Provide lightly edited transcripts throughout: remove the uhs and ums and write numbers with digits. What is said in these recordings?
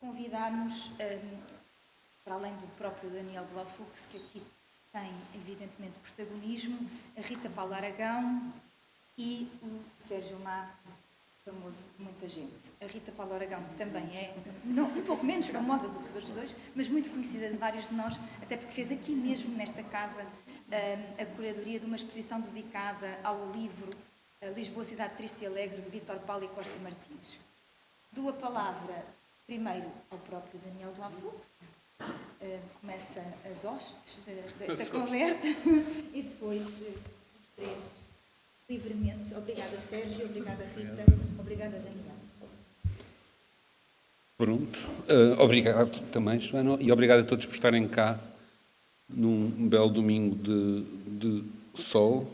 convidarmos, para além do próprio Daniel Glaufux, que aqui tem, evidentemente, protagonismo, a Rita Paula Aragão e o Sérgio Má, famoso de muita gente. A Rita Paula Aragão também é um pouco menos famosa do que os outros dois, mas muito conhecida de vários de nós, até porque fez aqui mesmo, nesta casa, a curadoria de uma exposição dedicada ao livro Lisboa, Cidade Triste e Alegre, de Vítor Paulo e Costa Martins. Dou a palavra primeiro ao próprio Daniel Glaufux, começa as hostes desta conversa e depois os três livremente. Obrigada, Sérgio, obrigada, Rita, obrigada, Daniel. Pronto. Obrigado também, Joana, e obrigado a todos por estarem cá num belo domingo de sol.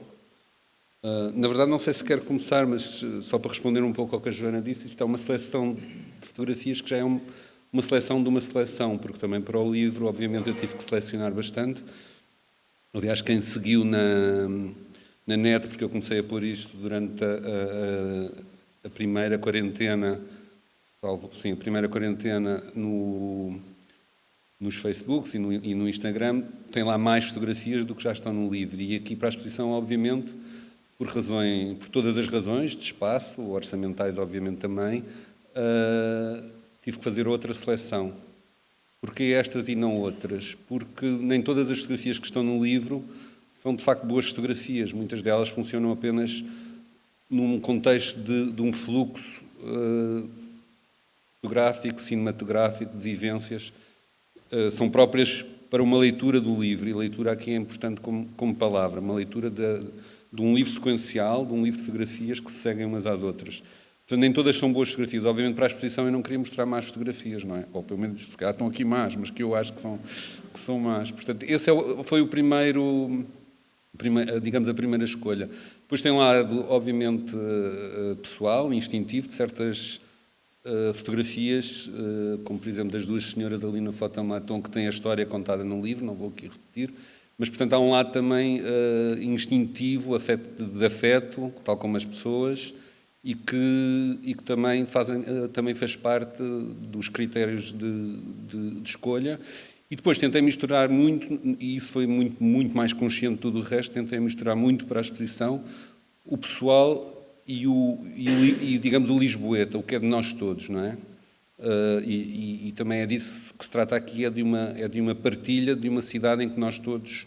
Na verdade, não sei se quero começar, mas só para responder um pouco ao que a Joana disse, isto é uma seleção de fotografias que já é uma seleção de uma seleção, porque também para o livro, obviamente, eu tive que selecionar bastante. Aliás, quem seguiu na net, porque eu comecei a pôr isto durante a primeira quarentena, sim, a primeira quarentena nos Facebooks e no Instagram, tem lá mais fotografias do que já estão no livro. E aqui para a exposição, obviamente, por todas as razões, de espaço, orçamentais, obviamente, também, tive que fazer outra seleção. Porquê estas e não outras? Porque nem todas as fotografias que estão no livro são, de facto, boas fotografias. Muitas delas funcionam apenas num contexto de um fluxo fotográfico, cinematográfico, de vivências. São próprias para uma leitura do livro, e leitura aqui é importante como palavra, uma leitura de um livro sequencial, de um livro de fotografias que se seguem umas às outras. Portanto, nem todas são boas fotografias. Obviamente, para a exposição eu não queria mostrar más fotografias, não é? Ou pelo menos, se calhar estão aqui más, mas que eu acho que são más. Portanto, esse foi o primeiro, digamos, a primeira escolha. Depois tem um lado, obviamente, pessoal, instintivo, de certas fotografias, como por exemplo das duas senhoras ali no Fotomaton, que têm a história contada no livro, não vou aqui repetir, mas portanto há um lado também instintivo, de afeto, tal como as pessoas, e que também faz parte dos critérios de escolha. E depois tentei misturar muito, e isso foi muito, muito mais consciente de tudo o resto, tentei misturar muito para a exposição o pessoal e digamos, o lisboeta, o que é de nós todos, não é? E também é disso que se trata aqui, é de uma partilha de uma cidade em que nós todos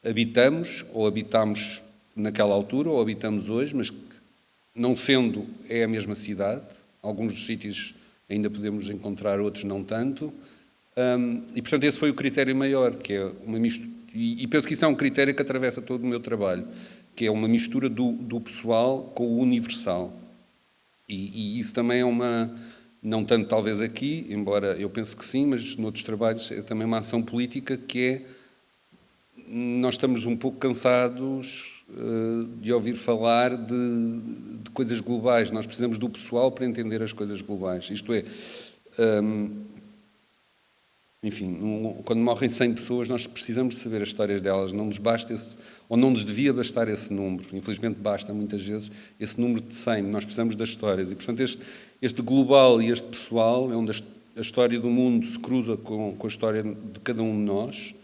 habitamos, ou habitámos naquela altura, ou habitamos hoje, mas que, não sendo, é a mesma cidade. Alguns dos sítios ainda podemos encontrar, outros não tanto. E, portanto, esse foi o critério maior, que é uma mistura, e penso que isso é um critério que atravessa todo o meu trabalho, que é uma mistura do pessoal com o universal. E isso também é não tanto talvez aqui, embora eu pense que sim, mas noutros trabalhos é também uma ação política que é, nós estamos um pouco cansados de ouvir falar de coisas globais. Nós precisamos do pessoal para entender as coisas globais. Isto é, enfim, quando morrem 100 pessoas, nós precisamos de saber as histórias delas. Não nos basta ou não nos devia bastar esse número. Infelizmente basta, muitas vezes, esse número de 100. Nós precisamos das histórias. E, portanto, este global e este pessoal é onde a história do mundo se cruza com a história de cada um de nós.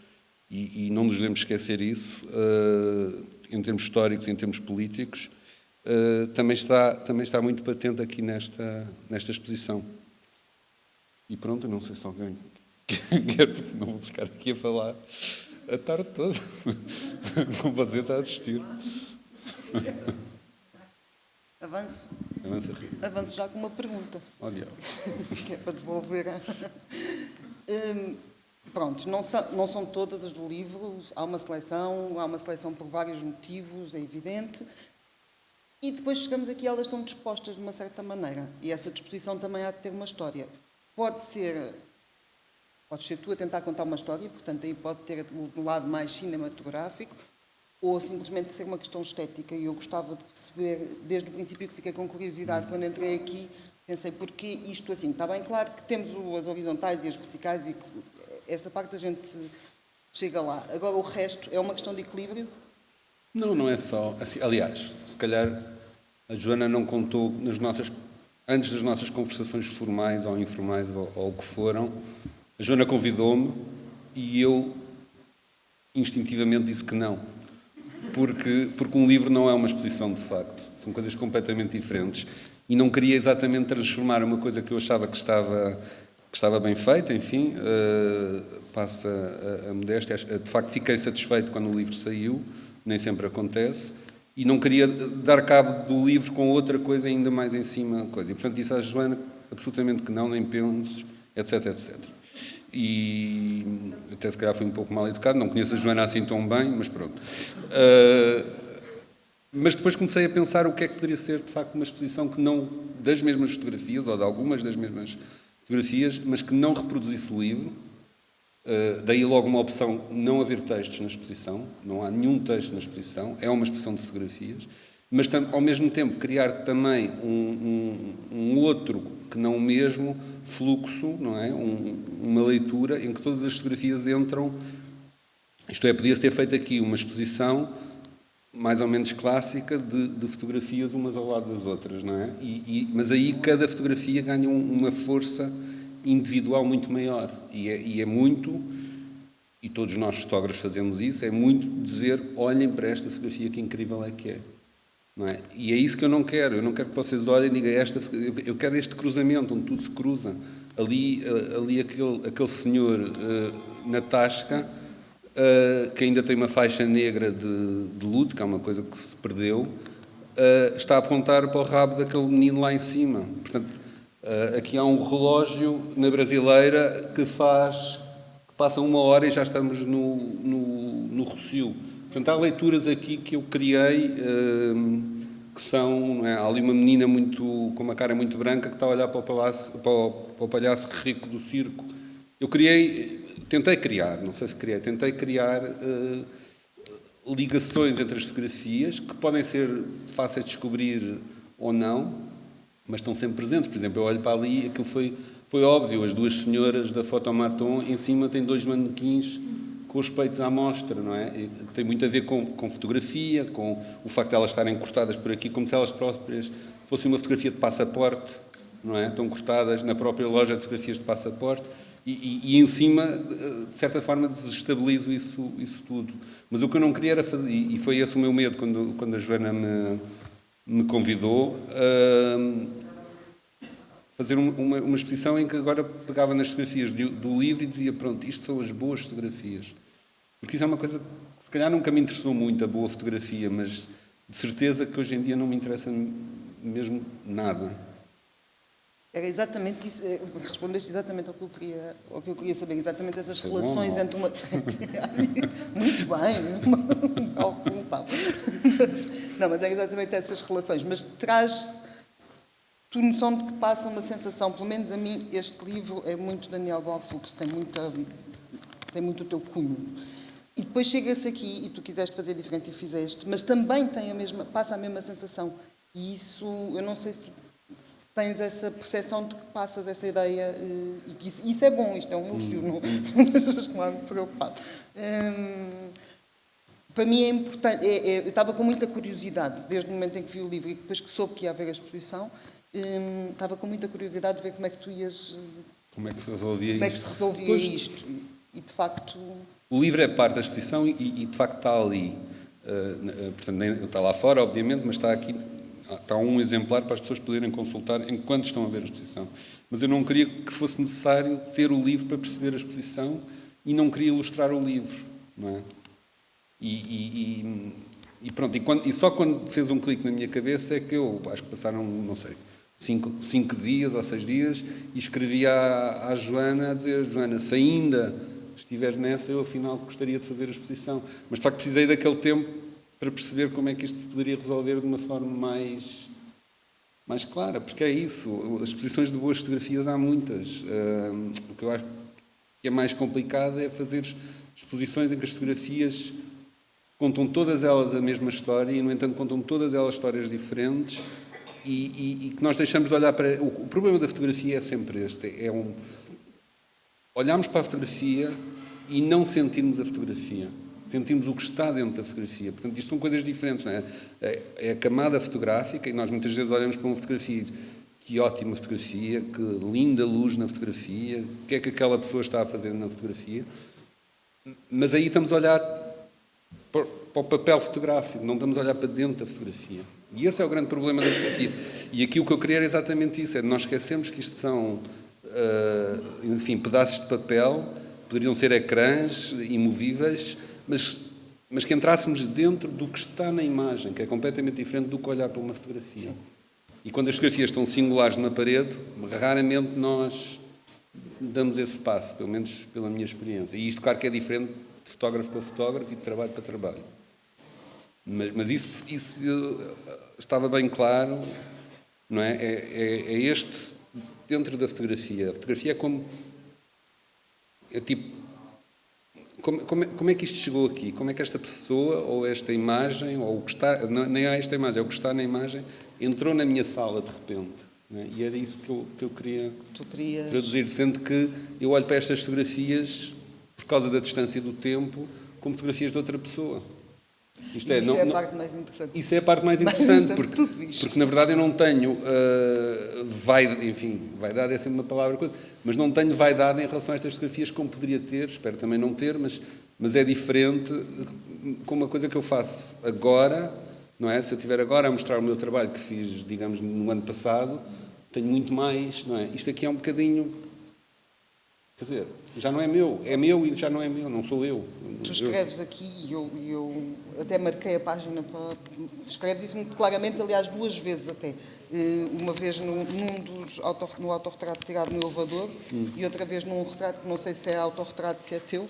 E não nos devemos esquecer isso, em termos históricos e em termos políticos. Também está muito patente aqui nesta exposição. E pronto, não sei se alguém... Não vou ficar aqui a falar a tarde toda com vocês a assistir. Avanço já com uma pergunta. Olha. Que é para devolver. Pronto, não são todas as do livro, há uma seleção por vários motivos, é evidente. E depois chegamos aqui, elas estão dispostas de uma certa maneira. E essa disposição também há de ter uma história. Podes ser tu a tentar contar uma história, portanto aí pode ter um lado mais cinematográfico, ou simplesmente ser uma questão estética. E eu gostava de perceber, desde o princípio que fiquei com curiosidade, quando entrei aqui, pensei, porquê isto assim? Está bem claro que temos as horizontais e as verticais, e essa parte a gente chega lá. Agora o resto é uma questão de equilíbrio? Não é só assim. Aliás, se calhar a Joana não contou nas nossas antes das nossas conversações formais ou informais ou o que foram, a Joana convidou-me e eu instintivamente disse que não. Porque um livro não é uma exposição, de facto. São coisas completamente diferentes. E não queria exatamente transformar uma coisa que eu achava que estava bem feita, enfim, passa a modéstia. De facto, fiquei satisfeito quando o livro saiu, nem sempre acontece, e não queria dar cabo do livro com outra coisa ainda mais em cima. E, portanto, disse à Joana absolutamente que não, nem penses, etc, etc. E até se calhar fui um pouco mal educado, não conheço a Joana assim tão bem, mas pronto. Mas depois comecei a pensar o que é que poderia ser, de facto, uma exposição que não das mesmas fotografias, ou de algumas das mesmas fotografias, mas que não reproduzisse o livro. Daí logo uma opção, não haver textos na exposição, não há nenhum texto na exposição, é uma exposição de fotografias, mas ao mesmo tempo criar também um outro, que não o mesmo, fluxo, não é? Uma leitura em que todas as fotografias entram, isto é, podia-se ter feito aqui uma exposição mais ou menos clássica de fotografias umas ao lado das outras, não é? Mas aí cada fotografia ganha uma força individual muito maior e é muito, e todos nós fotógrafos fazemos isso, é muito dizer, olhem para esta fotografia que incrível é que é. Não é? E é isso que eu não quero que vocês olhem e digam, eu quero este cruzamento, onde tudo se cruza. Ali aquele senhor na tasca, que ainda tem uma faixa negra de luto, que é uma coisa que se perdeu, está a apontar para o rabo daquele menino lá em cima. Portanto, aqui há um relógio na Brasileira que passa 1 hora e já estamos no Rossio. Portanto, há leituras aqui que eu criei que são... Não é? Há ali uma menina com uma cara muito branca que está a olhar para o palhaço rico do circo. Eu tentei criar ligações entre as fotografias que podem ser fáceis de descobrir ou não, mas estão sempre presentes. Por exemplo, eu olho para ali, aquilo foi óbvio, as duas senhoras da Fotomaton, em cima tem 2 manequins com os peitos à mostra, não é? Que tem muito a ver com fotografia, com o facto de elas estarem cortadas por aqui, como se elas próprias fossem uma fotografia de passaporte, não é? Estão cortadas na própria loja de fotografias de passaporte e em cima, de certa forma, desestabilizo isso tudo. Mas o que eu não queria era fazer, e foi esse o meu medo quando a Joana me convidou, fazer uma exposição em que agora pegava nas fotografias do livro e dizia, pronto, isto são as boas fotografias. Porque isso é uma coisa que se calhar nunca me interessou muito, a boa fotografia, mas de certeza que hoje em dia não me interessa mesmo nada. Era exatamente isso, respondeste exatamente ao que eu queria saber, exatamente essas relações entre uma... Muito bem, um belo resultado. Não, mas é exatamente essas relações, mas traz-tu noção de que passa uma sensação, pelo menos a mim, este livro é muito Daniel Blaufuchs, tem muito o teu cunho. E depois chega-se aqui, e tu quiseste fazer diferente e fizeste, mas também passa a mesma sensação. E isso, eu não sei se tu tens essa percepção de que passas essa ideia, e que isso é bom, isto é um elogio, não deixas claro preocupado. Para mim é importante, eu estava com muita curiosidade, desde o momento em que vi o livro e depois que soube que ia haver a exposição, estava com muita curiosidade de ver como é que tu ias... Como é que se resolvia isto? Como é que se resolvia isto? E de facto... O livro é parte da exposição e de facto está ali. Portanto, está lá fora, obviamente, mas está aqui... Está um exemplar para as pessoas poderem consultar enquanto estão a ver a exposição. Mas eu não queria que fosse necessário ter o livro para perceber a exposição e não queria ilustrar o livro, não é? E pronto, e só quando fez um clique na minha cabeça é que eu, acho que passaram, não sei, 5 dias ou 6 dias, e escrevi à Joana a dizer, Joana, se ainda estiver nessa, eu afinal gostaria de fazer a exposição. Mas só que precisei daquele tempo para perceber como é que isto se poderia resolver de uma forma mais clara, porque é isso, as exposições de boas fotografias há muitas. O que eu acho que é mais complicado é fazer exposições em que as fotografias contam todas elas a mesma história e, no entanto, contam todas elas histórias diferentes e que nós deixamos de olhar para... O problema da fotografia é sempre este, olharmos para a fotografia e não sentirmos a fotografia. Sentimos o que está dentro da fotografia. Portanto, isto são coisas diferentes, não é? É a camada fotográfica, e nós muitas vezes olhamos para uma fotografia que ótima fotografia, que linda luz na fotografia, o que é que aquela pessoa está a fazer na fotografia. Mas aí estamos a olhar para o papel fotográfico, não estamos a olhar para dentro da fotografia. E esse é o grande problema da fotografia. E aqui o que eu queria era exatamente isso, nós esquecemos que isto são, enfim, pedaços de papel, poderiam ser ecrãs imovíveis, mas que entrássemos dentro do que está na imagem, que é completamente diferente do que olhar para uma fotografia. Sim. E quando as fotografias estão singulares na parede, raramente nós damos esse passo, pelo menos pela minha experiência. E isto, claro, que é diferente de fotógrafo para fotógrafo e de trabalho para trabalho. Mas isso estava bem claro, não é? É este, dentro da fotografia. A fotografia é como... É tipo... Como é que isto chegou aqui? Como é que esta pessoa, ou esta imagem, ou o que está... Nem há esta imagem, é o que está na imagem, entrou na minha sala de repente. Não é? E era isso que eu queria traduzir. Sendo que eu olho para estas fotografias, por causa da distância do tempo, como fotografias de outra pessoa. Isso é a parte mais interessante. Isso é a parte mais interessante, porque na verdade eu não tenho vaidade é sempre uma palavra coisa, mas não tenho vaidade em relação a estas fotografias como poderia ter, espero também não ter, mas é diferente com uma coisa que eu faço agora, não é? Se eu estiver agora a mostrar o meu trabalho que fiz, digamos, no ano passado, tenho muito mais, não é? Isto aqui é um bocadinho... Quer dizer, já não é meu e já não é meu, não sou eu. Tu escreves aqui, e eu até marquei a página para... Escreves isso muito claramente, aliás, 2 vezes até. Uma vez no autorretrato tirado no elevador e outra vez num retrato que não sei se é autorretrato, se é teu,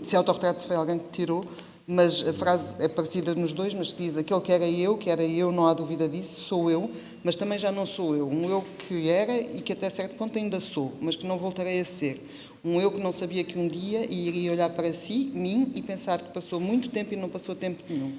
se é autorretrato, se foi alguém que tirou, mas a frase é parecida nos dois, mas diz: aquele que era eu, não há dúvida disso, sou eu, mas também já não sou eu. Um eu que era e que até certo ponto ainda sou, mas que não voltarei a ser. Um eu que não sabia que um dia iria olhar para mim, e pensar que passou muito tempo e não passou tempo nenhum.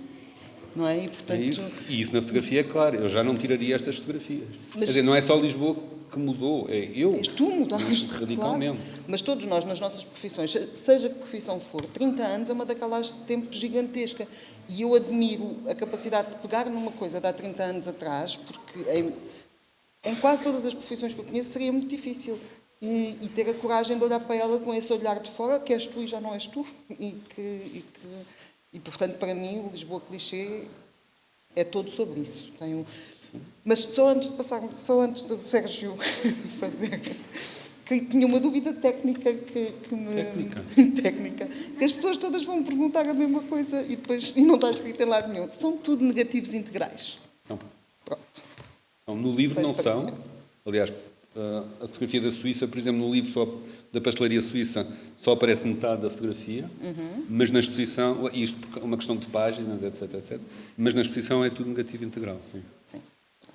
Não é? E, portanto, e isso na fotografia é claro, eu já não tiraria estas fotografias. Quer dizer, não é só Lisboa que mudou, é eu. Tu mudaste radicalmente. Claro. Mas todos nós, nas nossas profissões, seja que profissão for, 30 anos é uma daquelas de tempo gigantesca. E eu admiro a capacidade de pegar numa coisa de há 30 anos atrás, porque em quase todas as profissões que eu conheço seria muito difícil. E ter a coragem de olhar para ela com esse olhar de fora, que és tu e já não és tu. E portanto, para mim, o Lisboa Clichê é todo sobre isso. Mas só antes do Sérgio fazer, que tinha uma dúvida técnica técnica, que as pessoas todas vão perguntar a mesma coisa e não está escrito em lado nenhum. São tudo negativos integrais. Não. Pronto. Não, no livro não são. Aliás, a fotografia da Suíça, por exemplo, no livro da pastelaria suíça, só aparece metade da fotografia, mas na exposição, isto por uma questão de páginas, etc, mas na exposição é tudo negativo integral, sim.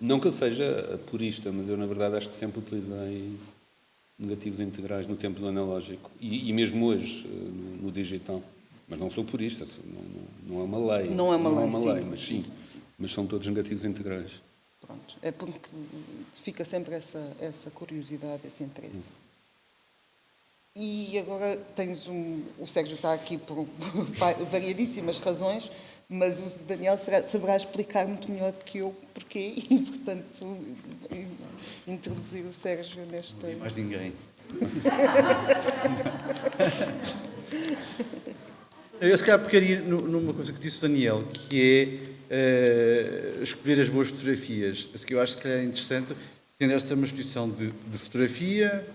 Não que eu seja purista, mas eu, na verdade, acho que sempre utilizei negativos integrais no tempo do analógico. E mesmo hoje, no digital. Mas não sou purista, não é uma lei. Não é uma lei, mas sim. Mas são todos negativos integrais. Pronto. É porque fica sempre essa curiosidade, esse interesse. E agora o Sérgio está aqui por variadíssimas razões, mas o Daniel saberá explicar muito melhor do que eu porquê e, portanto, introduzir o Sérgio nesta... Não mais ninguém. Eu se calhar pegaria numa coisa que disse o Daniel, que é escolher as boas fotografias. Isso que eu acho que é interessante, sendo esta uma exposição de fotografia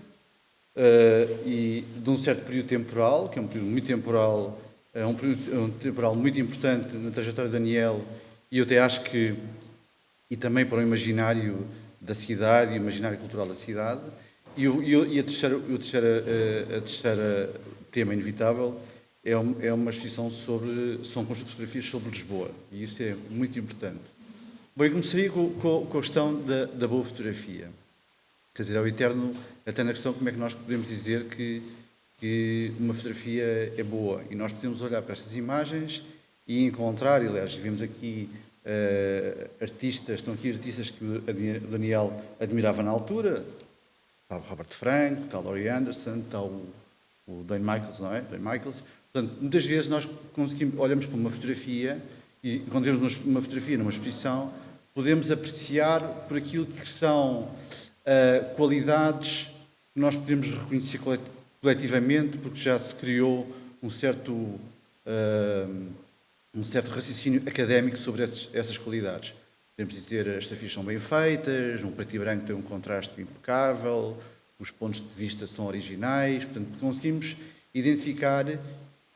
e de um certo período temporal, que é um período muito temporal, um período temporal muito importante na trajetória de Daniel, e eu até acho que, e também para o imaginário da cidade, e o imaginário cultural da cidade, e a terceira tema inevitável é uma exposição são um conjunto de fotografias sobre Lisboa, e isso é muito importante. Bom, eu começaria com a questão da boa fotografia. Quer dizer, é o eterno questão como é que nós podemos dizer que uma fotografia é boa. E nós podemos olhar para estas imagens e encontrar, aliás, vimos aqui estão aqui artistas que o Daniel admirava na altura. Está o Robert Frank, está o Laurie Anderson, está o Dwayne Michaels, não é? Dwayne Michaels. Portanto, muitas vezes nós olhamos para uma fotografia e quando vemos uma fotografia numa exposição, podemos apreciar por aquilo que são qualidades que nós podemos reconhecer coletivamente, porque já se criou um certo raciocínio académico sobre essas qualidades. Podemos dizer as fotografias são bem feitas, um preto e branco tem um contraste impecável, os pontos de vista são originais, portanto, conseguimos identificar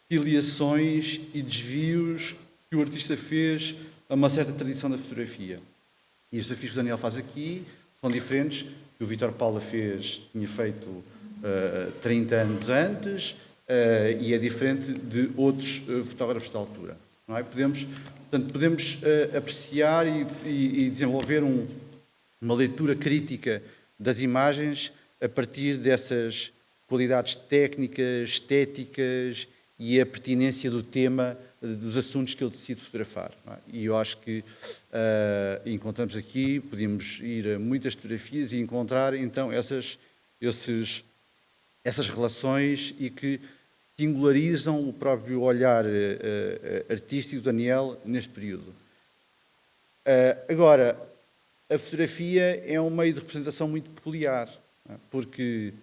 filiações e desvios que o artista fez a uma certa tradição da fotografia. E os desafios que o Daniel faz aqui são diferentes que o Vítor Paula tinha feito 30 anos antes, e é diferente de outros fotógrafos da altura. Não é? Podemos apreciar e desenvolver uma leitura crítica das imagens a partir dessas qualidades técnicas, estéticas e a pertinência do tema, dos assuntos que ele decide fotografar. Não é? E eu acho que encontramos aqui, podemos ir a muitas fotografias e encontrar então essas relações e que singularizam o próprio olhar artístico do Daniel neste período. Agora, a fotografia é um meio de representação muito peculiar, porque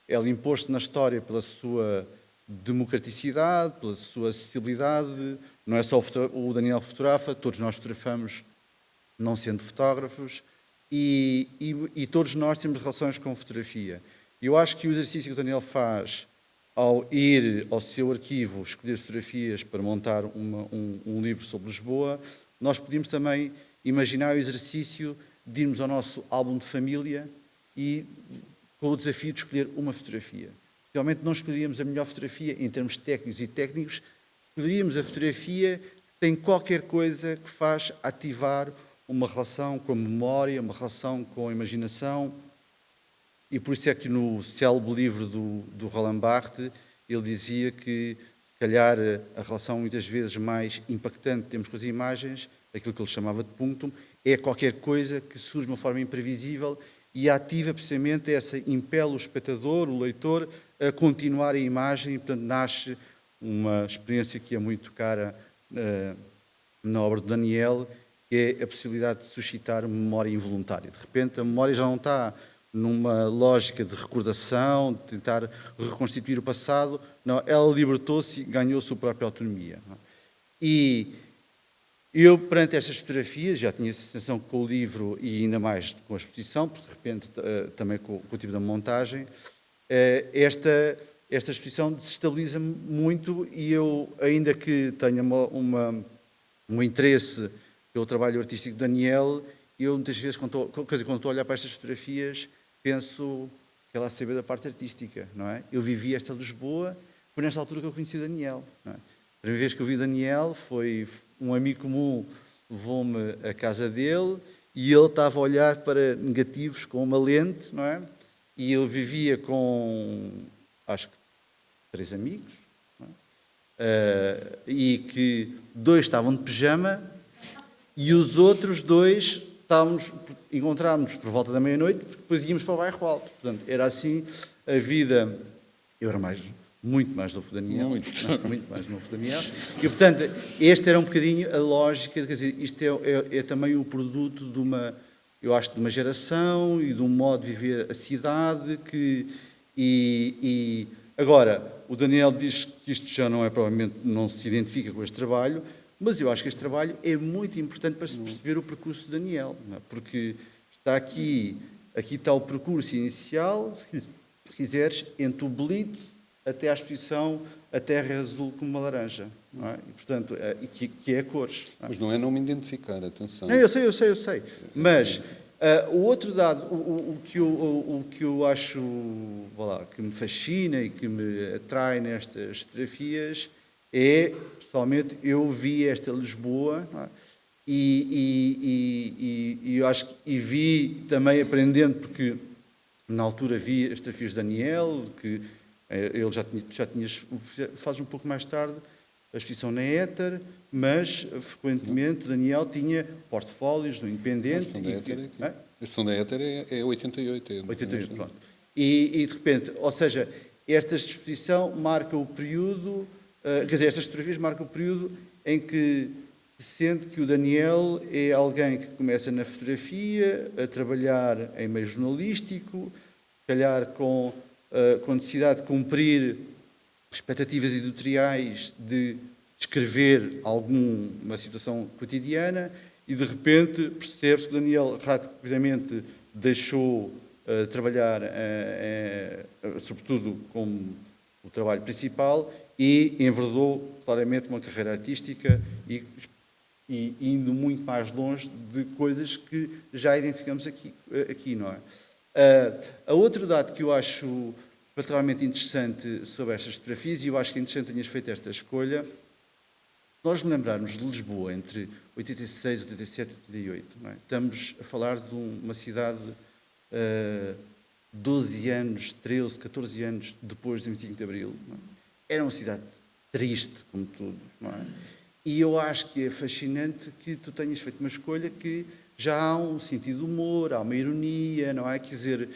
ela impôs-se na história pela sua democraticidade, pela sua acessibilidade. Não é só o Daniel que fotografa, todos nós fotografamos não sendo fotógrafos, e todos nós temos relações com fotografia. E eu acho que o exercício que o Daniel faz ao ir ao seu arquivo escolher fotografias para montar um livro sobre Lisboa, nós podíamos também imaginar o exercício de irmos ao nosso álbum de família e com o desafio de escolher uma fotografia. Realmente não escolheríamos a melhor fotografia em termos técnicos, escolheríamos a fotografia que tem qualquer coisa que faz ativar uma relação com a memória, uma relação com a imaginação. E por isso é que no célebre livro do Roland Barthes, ele dizia que, se calhar, a relação muitas vezes mais impactante que temos com as imagens, aquilo que ele chamava de punctum, é qualquer coisa que surge de uma forma imprevisível e ativa precisamente essa, impele o espectador, o leitor, a continuar a imagem, e, portanto, nasce uma experiência que é muito cara na obra de Daniel, que é a possibilidade de suscitar memória involuntária. De repente, a memória já não está numa lógica de recordação, de tentar reconstituir o passado. Não, ela libertou-se e ganhou a sua própria autonomia. E eu, perante estas fotografias, já tinha a sensação que com o livro, e ainda mais com a exposição, porque de repente também com o tipo da montagem, esta exposição desestabiliza-me muito, e eu, ainda que tenha um interesse pelo trabalho artístico de Daniel, eu muitas vezes, quando estou a olhar para estas fotografias, penso que ela sabe da parte artística, não é? Eu vivi esta Lisboa, foi nesta altura que eu conheci o Daniel. Não é? A primeira vez que eu vi o Daniel foi um amigo comum, levou-me à casa dele e ele estava a olhar para negativos com uma lente, não é? E ele vivia com, acho que, 3 amigos, não é? E que 2 estavam de pijama e os outros 2 encontrámos-nos por volta da meia-noite, porque depois íamos para o bairro alto. Portanto, era assim a vida. Eu era muito mais novo que Daniel. Muito mais novo que Daniel. E, portanto, esta era um bocadinho a lógica, quer dizer, isto é também o produto de eu acho, de uma geração e de um modo de viver a cidade agora, o Daniel diz que isto já não é, provavelmente, não se identifica com este trabalho, mas eu acho que este trabalho é muito importante para se perceber o percurso de Daniel, não é? Porque está aqui está o percurso inicial, se quiseres, entre o Blitz até à exposição A Terra é Azul como uma Laranja, não é? E, portanto, que é a cores. Não é? Mas não é não me identificar, atenção. Não, eu sei. Mas o outro dado, o que eu acho, que me fascina e que me atrai nestas fotografias é, pessoalmente, eu vi esta Lisboa, não é? E eu acho que vi também aprendendo, porque na altura vi as fotografias de Daniel, que ele já tinha faz um pouco mais tarde a exposição na Éter, mas frequentemente Daniel tinha portfólios no Independente. A exposição da Éter é 88. 88, pronto. E de repente, ou seja, esta exposição marca o período, estas fotografias marcam o período em que se sente que o Daniel é alguém que começa na fotografia, a trabalhar em meio jornalístico, se calhar com necessidade de cumprir expectativas editoriais de descrever alguma situação cotidiana, e de repente percebe-se que o Daniel rapidamente deixou trabalhar, sobretudo como o trabalho principal, e enverdou claramente uma carreira artística e indo muito mais longe de coisas que já identificamos aqui, não é? A outro dado que eu acho particularmente interessante sobre estas fotografias, e eu acho que é interessante que tenhas feito esta escolha, se nós me lembrarmos de Lisboa entre 86, 87 e 88, não é? Estamos a falar de uma cidade 12 anos, 13, 14 anos depois de 25 de Abril. Não é? Era uma cidade triste, como tudo, não é? E eu acho que é fascinante que tu tenhas feito uma escolha que já há um sentido de humor, há uma ironia, não é? Quer dizer,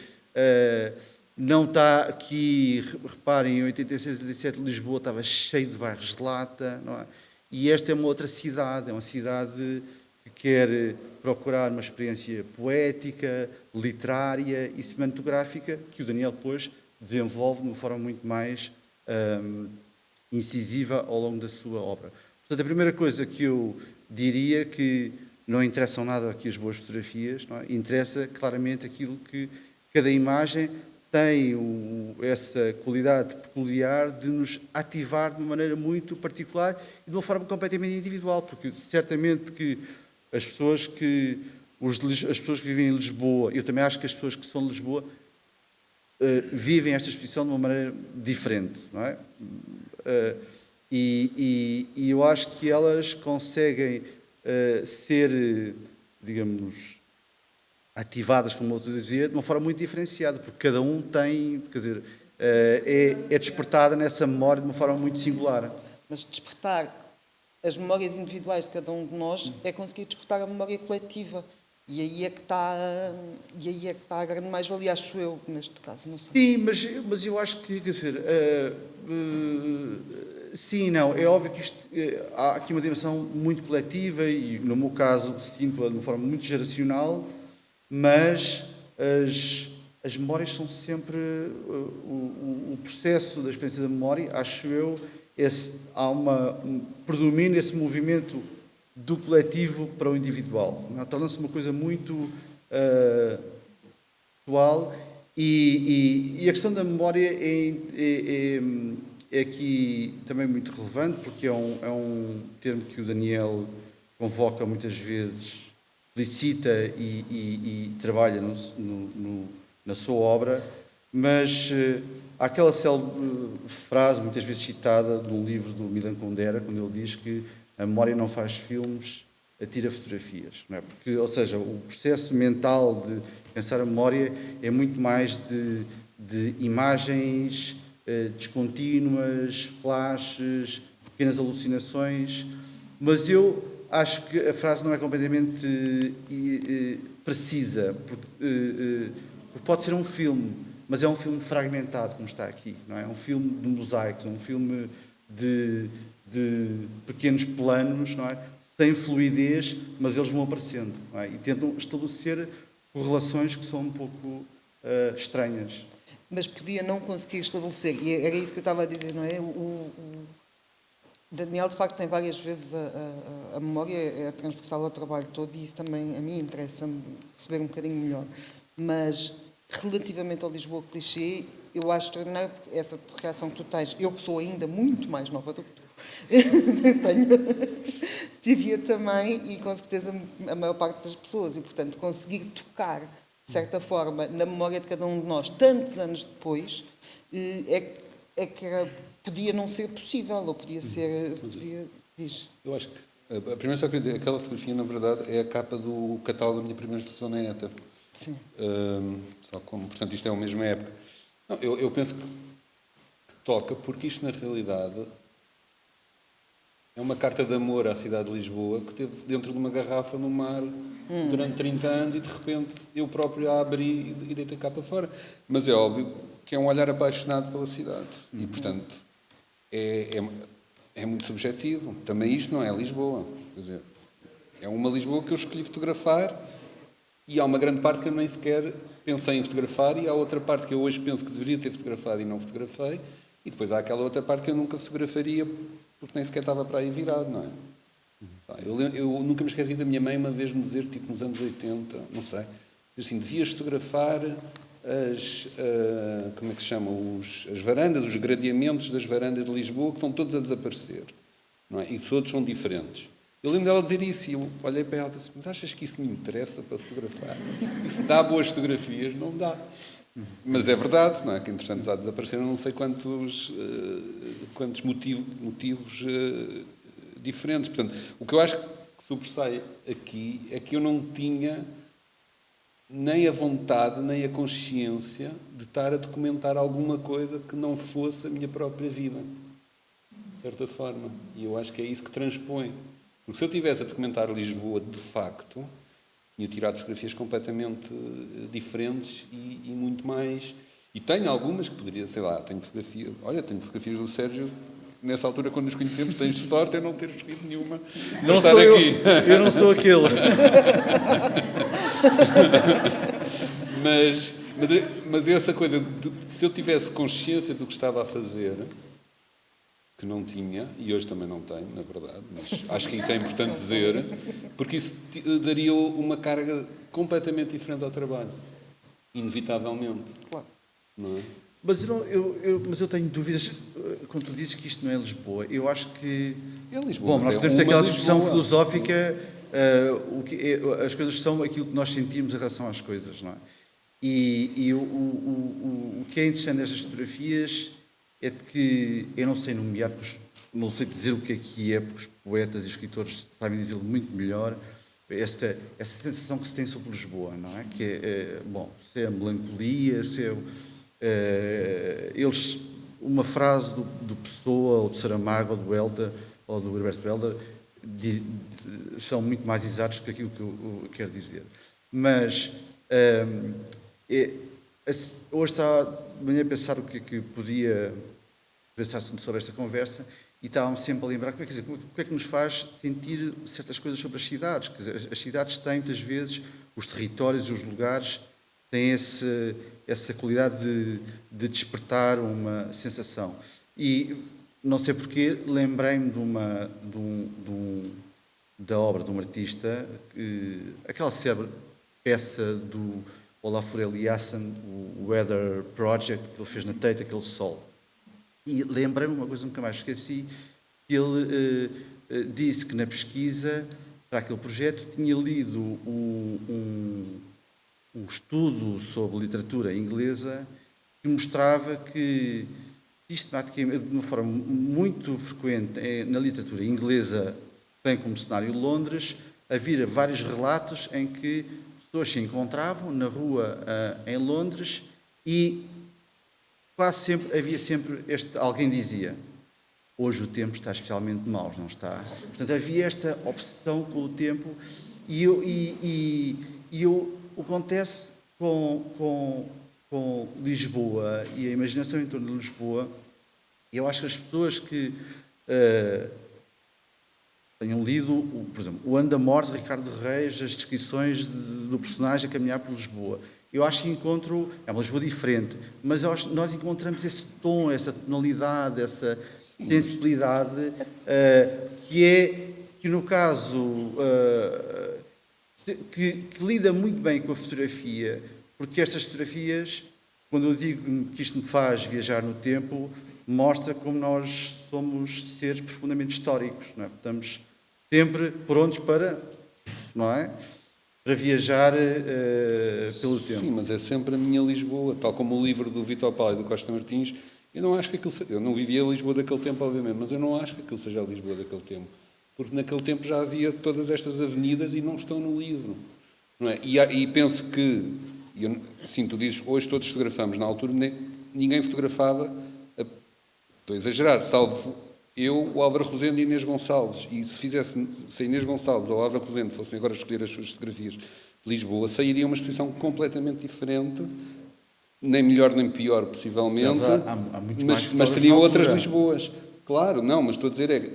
não está aqui, reparem, em 86, 87, Lisboa estava cheio de bairros de lata, não é? E esta é uma outra cidade, é uma cidade que quer procurar uma experiência poética, literária e cinematográfica, que o Daniel depois desenvolve de uma forma muito mais incisiva ao longo da sua obra. Portanto, a primeira coisa que eu diria que não interessam nada aqui as boas fotografias, não é? Interessa claramente aquilo que cada imagem tem essa qualidade peculiar de nos ativar de uma maneira muito particular e de uma forma completamente individual, porque certamente que as pessoas que vivem em Lisboa, eu também acho que as pessoas que são de Lisboa vivem esta exposição de uma maneira diferente, não é? E eu acho que elas conseguem ser, digamos, ativadas, como eu estou a dizer, de uma forma muito diferenciada, porque cada um tem, quer dizer, é despertada nessa memória de uma forma muito singular. Mas despertar as memórias individuais de cada um de nós é conseguir despertar a memória coletiva. E aí é que está a grande mais-valia, acho eu, neste caso. Não sei. Sim, mas eu acho que, quer dizer, sim e não. É óbvio que há aqui uma dimensão muito coletiva e, no meu caso, sinto-a de uma forma muito geracional, mas as memórias são sempre o processo da experiência da memória, acho eu, predomina esse movimento do coletivo para o individual. Torna-se uma coisa muito atual e a questão da memória é aqui também muito relevante, porque é um termo que o Daniel convoca muitas vezes, felicita e trabalha na sua obra, mas há aquela célebre frase, muitas vezes citada, de um livro do Milan Kundera, quando ele diz que a memória não faz filmes, atira fotografias. Não é? Porque, ou seja, o processo mental de pensar a memória é muito mais de imagens descontínuas, flashes, pequenas alucinações, mas eu acho que a frase não é completamente precisa, porque pode ser um filme, mas é um filme fragmentado, como está aqui, não é? É um filme de mosaicos, é um filme de pequenos planos, não é? Sem fluidez, mas eles vão aparecendo, não é? E tentam estabelecer correlações que são um pouco estranhas. Mas podia não conseguir estabelecer, e era isso que eu estava a dizer, não é? O Daniel, de facto, tem várias vezes a memória é transversal ao trabalho todo, e isso também a mim interessa-me perceber um bocadinho melhor. Mas, relativamente ao Lisboa clichê, eu acho extraordinário essa reação que tu tens. Eu que sou ainda muito mais nova do que tu, tive-a também, e com certeza a maior parte das pessoas, e portanto conseguir tocar, de certa forma, na memória de cada um de nós, tantos anos depois, podia não ser possível, ou podia ser... diz. Eu acho que, a primeira só queria dizer, aquela fotografia, na verdade, é a capa do catálogo da minha primeira exposição na ETA. Sim. Portanto, isto é a mesma época. Não, eu penso que toca, porque isto, na realidade, é uma carta de amor à cidade de Lisboa que teve dentro de uma garrafa no mar durante 30 anos e, de repente, eu próprio a abri e deitei cá para fora. Mas é óbvio que é um olhar apaixonado pela cidade. E, portanto, é muito subjetivo. Também isto não é Lisboa. Quer dizer, É uma Lisboa que eu escolhi fotografar e há uma grande parte que eu nem sequer pensei em fotografar e há outra parte que eu hoje penso que deveria ter fotografado e não fotografei e depois há aquela outra parte que eu nunca fotografaria porque nem sequer estava para aí virado, não é? Eu nunca me esqueci da minha mãe uma vez me dizer, tipo nos anos 80, não sei, assim, devias fotografar como é que se chama? As varandas, os gradeamentos das varandas de Lisboa que estão todos a desaparecer, não é? E todos são diferentes. Eu lembro dela dizer isso e eu olhei para ela e disse, mas achas que isso me interessa para fotografar? Isso dá boas fotografias? Não dá. Mas é verdade, não é? Que entretanto já desapareceram não sei quantos motivos diferentes. Portanto, o que eu acho que sobressai aqui é que eu não tinha nem a vontade, nem a consciência de estar a documentar alguma coisa que não fosse a minha própria vida, de certa forma. E eu acho que é isso que transpõe. Porque se eu tivesse a documentar Lisboa de facto, tinha tirado fotografias completamente diferentes e muito mais... E tenho algumas que poderia, sei lá, tenho fotografias do Sérgio, nessa altura, quando nos conhecemos, tens sorte eu não ter escrito nenhuma. Não sou aqui. Eu não sou aquele. Mas essa coisa, se eu tivesse consciência do que estava a fazer, que não tinha, e hoje também não tenho, na verdade, mas acho que isso é importante dizer, porque isso daria uma carga completamente diferente ao trabalho. Inevitavelmente. Claro. Não é? Mas eu tenho dúvidas quando tu dizes que isto não é Lisboa. Eu acho que... É Lisboa. Bom, nós podemos ter aquela discussão filosófica, as coisas são aquilo que nós sentimos em relação às coisas, não é? E o que é interessante nestas fotografias é de que eu não sei nomear, não sei dizer o que é, porque os poetas e escritores sabem dizê-lo muito melhor, essa sensação que se tem sobre Lisboa, não é? Que é, se é a melancolia, se é... uma frase do Pessoa, ou do Saramago, ou do Helder, ou do Herberto Helder, são muito mais exatos do que aquilo que eu quero dizer. Mas hoje estava de manhã a pensar o que é que podia pensar sobre esta conversa e estava-me sempre a lembrar o que é que nos faz sentir certas coisas sobre as cidades. Quer dizer, as cidades têm, muitas vezes, os territórios e os lugares têm essa qualidade de despertar uma sensação. E, não sei porquê, lembrei-me da obra de um artista, aquela célebre peça do Olafur Eliasson, o Weather Project, que ele fez na Tate, aquele sol. E lembrei-me uma coisa que nunca mais esqueci, que ele disse que na pesquisa para aquele projeto tinha lido um estudo sobre literatura inglesa que mostrava que, sistematicamente, de uma forma muito frequente na literatura inglesa, bem como cenário Londres, havia vários relatos em que pessoas se encontravam na rua em Londres e quase sempre havia alguém dizia: hoje o tempo está especialmente mau, não está? Portanto, havia esta obsessão com o tempo e o que acontece com Lisboa e a imaginação em torno de Lisboa, eu acho que as pessoas que tenham lido, por exemplo, O Ano da Morte, de Ricardo Reis, as descrições do personagem a caminhar por Lisboa, eu acho que é uma Lisboa diferente, mas nós encontramos esse tom, essa tonalidade, essa sensibilidade, que no caso, que lida muito bem com a fotografia, porque estas fotografias, quando eu digo que isto me faz viajar no tempo, mostra como nós somos seres profundamente históricos, não é? Estamos sempre prontos para, não é? Para viajar pelo tempo. Sim, mas é sempre a minha Lisboa, tal como o livro do Vítor Paulo e do Costa Martins. Eu não acho que eu não vivia a Lisboa daquele tempo, obviamente, mas eu não acho que aquilo seja a Lisboa daquele tempo, porque naquele tempo já havia todas estas avenidas e não estão no livro, não é? E penso que, sim, tu dizes, hoje todos fotografamos, na altura ninguém fotografava, estou a exagerar, salvo eu, o Álvaro Rosendo e a Inês Gonçalves, e se a Inês Gonçalves ou o Álvaro Rosendo fossem agora escolher as suas fotografias de Lisboa, sairia uma exposição completamente diferente, nem melhor nem pior, possivelmente, Há muito mais mas seriam na outras altura. Lisboas. Claro, não, mas estou a dizer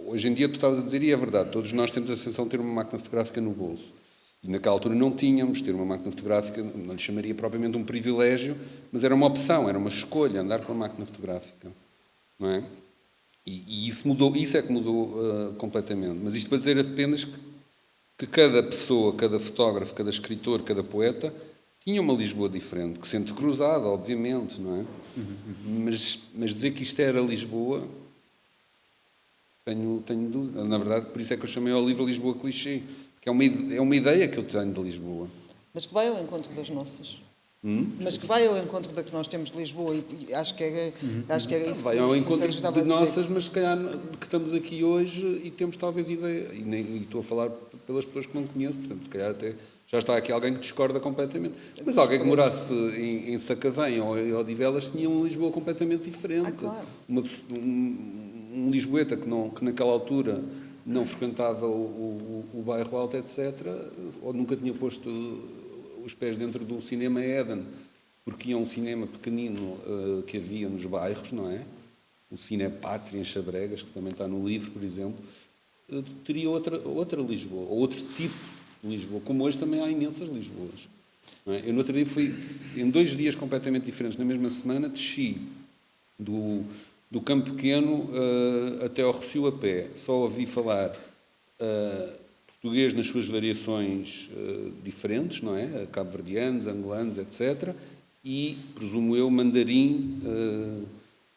hoje em dia tu estavas a dizer, e é verdade, todos nós temos a sensação de ter uma máquina fotográfica no bolso. E naquela altura não tínhamos, ter uma máquina fotográfica, não lhe chamaria propriamente um privilégio, mas era uma opção, era uma escolha, andar com a máquina fotográfica. Não é? E isso mudou, isso é que mudou completamente. Mas isto para dizer apenas que cada pessoa, cada fotógrafo, cada escritor, cada poeta tinha uma Lisboa diferente, que sente cruzada, obviamente, não é? Mas dizer que isto era Lisboa, tenho dúvida. Na verdade, por isso é que eu chamei ao livro Lisboa Clichê, que é uma ideia que eu tenho de Lisboa. Mas que vai ao encontro das nossas. Mas que vai ao encontro da que nós temos de Lisboa e acho que era isso. Vai ao encontro Sérgio estava a de dizer. nossas, mas se calhar que estamos aqui hoje e temos talvez ideia, e estou a falar pelas pessoas que não conheço, portanto, se calhar até já está aqui alguém que discorda completamente. Mas alguém que morasse em Sacavém ou em Odivelas tinha um Lisboa completamente diferente. Claro. Um lisboeta que naquela altura não frequentava o bairro Alto, etc., ou nunca tinha posto os pés dentro do cinema Éden, porque ia um cinema pequenino que havia nos bairros, não é? O Cine Pátria em Chabregas, que também está no livro, por exemplo, teria outra Lisboa, ou outro tipo de Lisboa, como hoje também há imensas Lisboas. Não é? Eu no outro dia fui, em 2 dias completamente diferentes, na mesma semana, desci do Campo Pequeno até ao Rossio a pé. Só ouvi falar português nas suas variações diferentes, não é? Cabo-verdianos, angolanos, etc. E, presumo eu, mandarim,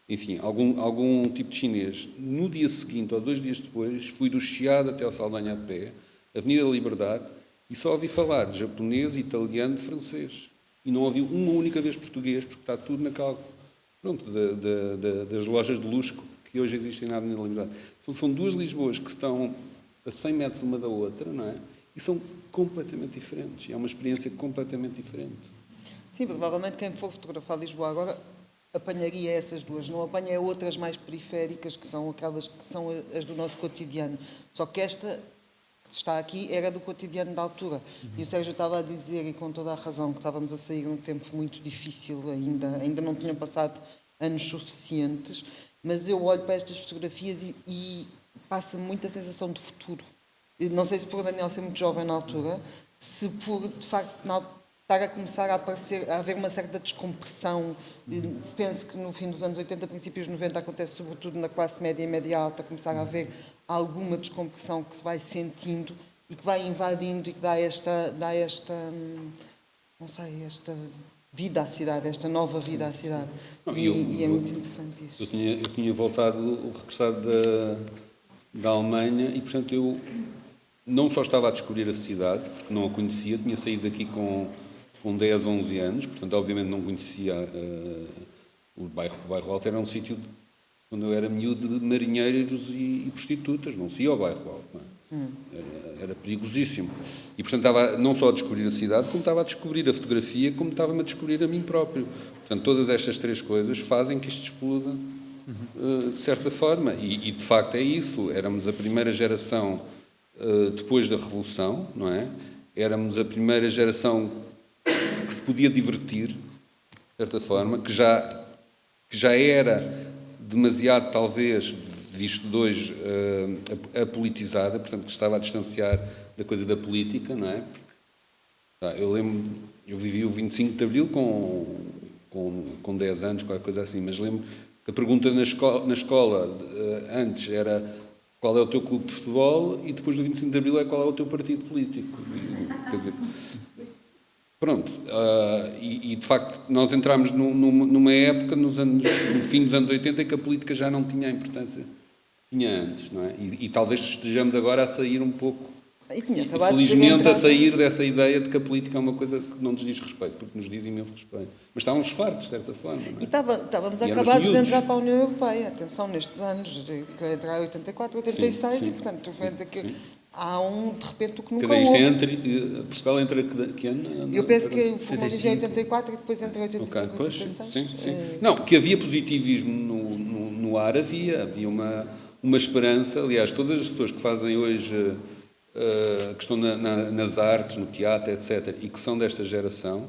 enfim, algum tipo de chinês. No dia seguinte, ou 2 dias depois, fui do Chiado até ao Saldanha a pé, Avenida da Liberdade, e só ouvi falar de japonês, italiano, de francês. E não ouvi uma única vez português, porque está tudo naquela... Pronto, das lojas de luxo que hoje existem na Avenida da Liberdade. São 2 Lisboas que estão a 100 metros uma da outra, não é? E são completamente diferentes. E é uma experiência completamente diferente. Sim, provavelmente quem for fotografar Lisboa agora apanharia essas 2, não apanha outras mais periféricas, que são aquelas que são as do nosso cotidiano. Só que esta que está aqui era do cotidiano da altura. E o Sérgio estava a dizer, e com toda a razão, que estávamos a sair num tempo muito difícil ainda não tinham passado anos suficientes, mas eu olho para estas fotografias e passa-me muita sensação de futuro. Não sei se por o Daniel ser muito jovem na altura, se por, de facto, estar a começar a haver uma certa descompressão. Penso que no fim dos anos 80, princípios dos 90, acontece sobretudo na classe média e média alta, começar a haver alguma descompressão que se vai sentindo e que vai invadindo e que dá esta não sei, esta vida à cidade, esta nova vida à cidade. E é muito interessante isso. Eu tinha regressado da Alemanha e, portanto, eu não só estava a descobrir a cidade, porque não a conhecia, tinha saído daqui com 10, 11 anos, portanto, obviamente não conhecia o bairro Alto. Era um sítio, quando eu era miúdo, de marinheiros e prostitutas, não se ia ao bairro Alto, não é? Era perigosíssimo. E, portanto, estava não só a descobrir a cidade, como estava a descobrir a fotografia, como estava-me a descobrir a mim próprio. Portanto, todas estas 3 coisas fazem que isto exploda, de certa forma. E, de facto, é isso. Éramos a primeira geração depois da Revolução, não é? Éramos a primeira geração que se podia divertir, de certa forma, que já era demasiado, talvez, visto de hoje, apolitizada, portanto, que estava a distanciar da coisa da política, não é? Eu lembro, eu vivi o 25 de Abril com 10 anos, qualquer coisa assim, mas lembro que a pergunta na escola antes era qual é o teu clube de futebol e depois do 25 de Abril é qual é o teu partido político. Quer dizer, pronto, e de facto nós entramos numa época, no fim dos anos 80, em que a política já não tinha a importância que tinha antes, não é? E talvez estejamos agora a sair um pouco, infelizmente, a sair dessa ideia de que a política é uma coisa que não nos diz respeito, porque nos diz imenso respeito. Mas estávamos fartos, de certa forma. Não é? E estávamos acabados de entrar para a União Europeia, atenção, nestes anos, que entrar em 84, 86, sim. E portanto, há de repente, o que nunca houve. Portugal entra que ano? Eu penso que formalizei em 84 e depois entre 85 e 86. Sim. Não, que havia positivismo no ar, havia uma esperança. Aliás, todas as pessoas que fazem hoje, que estão nas artes, no teatro, etc., e que são desta geração,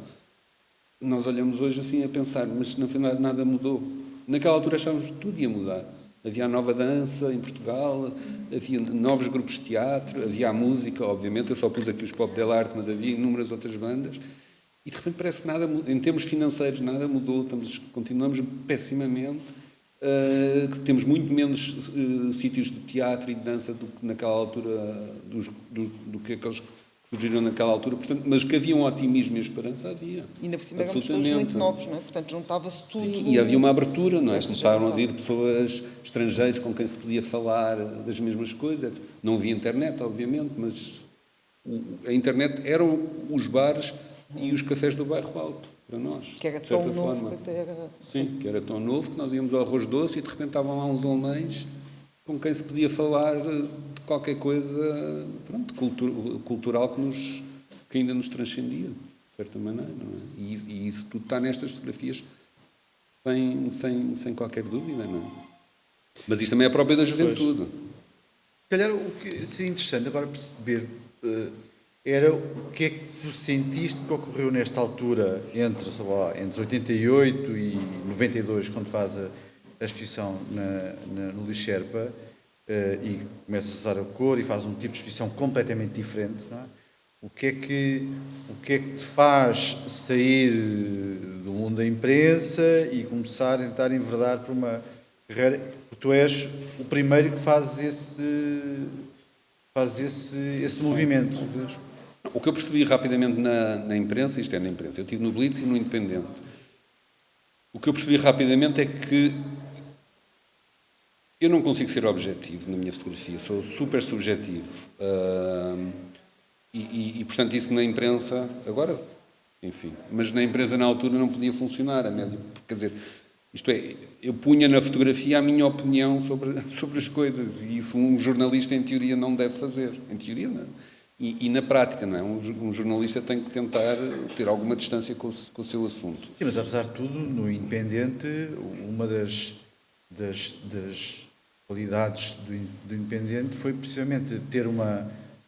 nós olhamos hoje assim a pensar, mas na final nada mudou. Naquela altura achávamos que tudo ia mudar. Havia a nova dança em Portugal, havia novos grupos de teatro, havia a música, obviamente, eu só pus aqui os Pop del Arte, mas havia inúmeras outras bandas, e de repente parece que nada, em termos financeiros, nada mudou, continuamos pessimamente, temos muito menos sítios de teatro e de dança do que naquela altura, do que aqueles que surgiram naquela altura, portanto, mas que havia um otimismo e esperança, havia. E ainda por cima éramos todos muito novos, não é? Portanto, juntava-se tudo. Sim, e havia uma abertura, não é? Esta Começaram geração. a vir pessoas estrangeiras com quem se podia falar das mesmas coisas. Não havia internet, obviamente, mas a internet eram os bares e os cafés do bairro alto, para nós. Que era de tão certa novo forma. que até era... Sim, que era tão novo que nós íamos ao Arroz Doce e de repente estavam lá uns alemães com quem se podia falar de qualquer coisa, pronto, cultural que ainda nos transcendia, de certa maneira, não é? E isso tudo está nestas fotografias sem qualquer dúvida, não é? Mas isto também é próprio da juventude. Se calhar o que seria interessante agora perceber era o que é que tu sentiste que ocorreu nesta altura, entre 88 e 92, quando faz a exposição no Lixerpa, e começa a usar a cor e faz um tipo de exposição completamente diferente, não é? O que é que te faz sair do mundo da imprensa e começar a tentar enverdar por uma carreira? Tu és o primeiro que faz esse movimento. O que eu percebi rapidamente na imprensa, isto é na imprensa, eu estive no Blitz e no Independente, o que eu percebi rapidamente é que eu não consigo ser objetivo na minha fotografia, sou super subjetivo. E, portanto, isso na imprensa, agora, enfim, mas na imprensa na altura não podia funcionar, a médio, quer dizer, isto é, eu punha na fotografia a minha opinião sobre as coisas, e isso um jornalista, em teoria, não deve fazer. Em teoria, não. E na prática, não é? Um jornalista tem que tentar ter alguma distância com o seu assunto. Sim, mas apesar de tudo, no Independente, uma das qualidades do Independente foi precisamente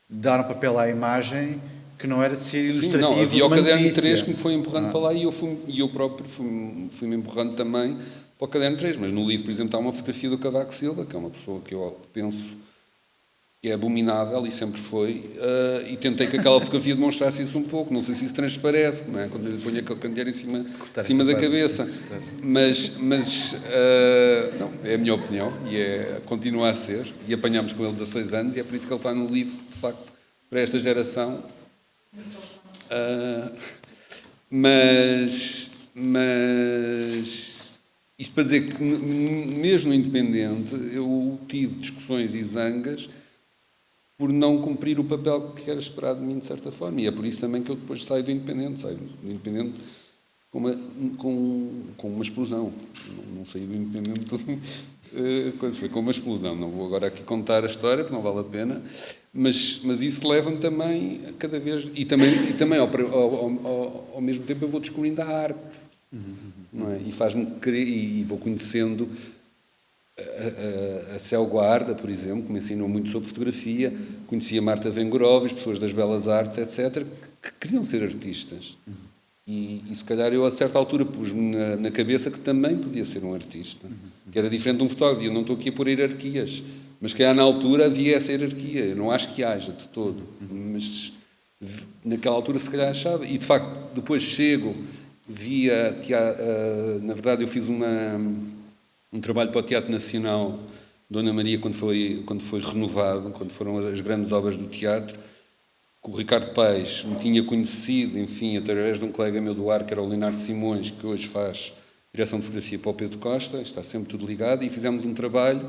dar um papel à imagem que não era de ser ilustrativo. Sim, não, havia o uma Caderno notícia. 3 que me foi empurrando para lá e eu próprio fui-me empurrando também para o Caderno 3, mas no livro, por exemplo, está uma fotografia do Cavaco Silva, que é uma pessoa que eu penso que é abominável e sempre foi, e tentei que aquela fotografia demonstrasse isso um pouco, não sei se isso transparece, não é? Quando eu ponho aquele candeeiro em cima da cabeça, mas não, é a minha opinião e continua a ser, e apanhámos com ele 16 anos e é por isso que ele está no livro, de facto, para esta geração. Mas isto para dizer que mesmo no Independente eu tive discussões e zangas por não cumprir o papel que era esperado de mim, de certa forma. E é por isso também que eu depois saio do Independente com uma explosão. Não saí do Independente, foi com uma explosão. Não vou agora aqui contar a história, porque não vale a pena, mas isso leva-me também a cada vez... E também ao mesmo tempo eu vou descobrindo a arte, não é? E faz-me querer, e vou conhecendo... A Céu Guarda, por exemplo, que me ensinou muito sobre fotografia, conhecia Marta Vengorovis, pessoas das belas artes, etc., que queriam ser artistas. E se calhar eu, a certa altura, pus-me na cabeça que também podia ser um artista, que era diferente de um fotógrafo. Eu não estou aqui a pôr hierarquias, mas que na altura havia essa hierarquia. Eu não acho que haja de todo, mas naquela altura se calhar achava. E, de facto, depois chego, na verdade, eu fiz um trabalho para o Teatro Nacional Dona Maria, quando foi renovado, quando foram as grandes obras do teatro, que o Ricardo Paes me tinha conhecido, enfim, através de um colega meu do ar, que era o Leonardo Simões, que hoje faz direção de fotografia para o Pedro Costa, está sempre tudo ligado, e fizemos um trabalho.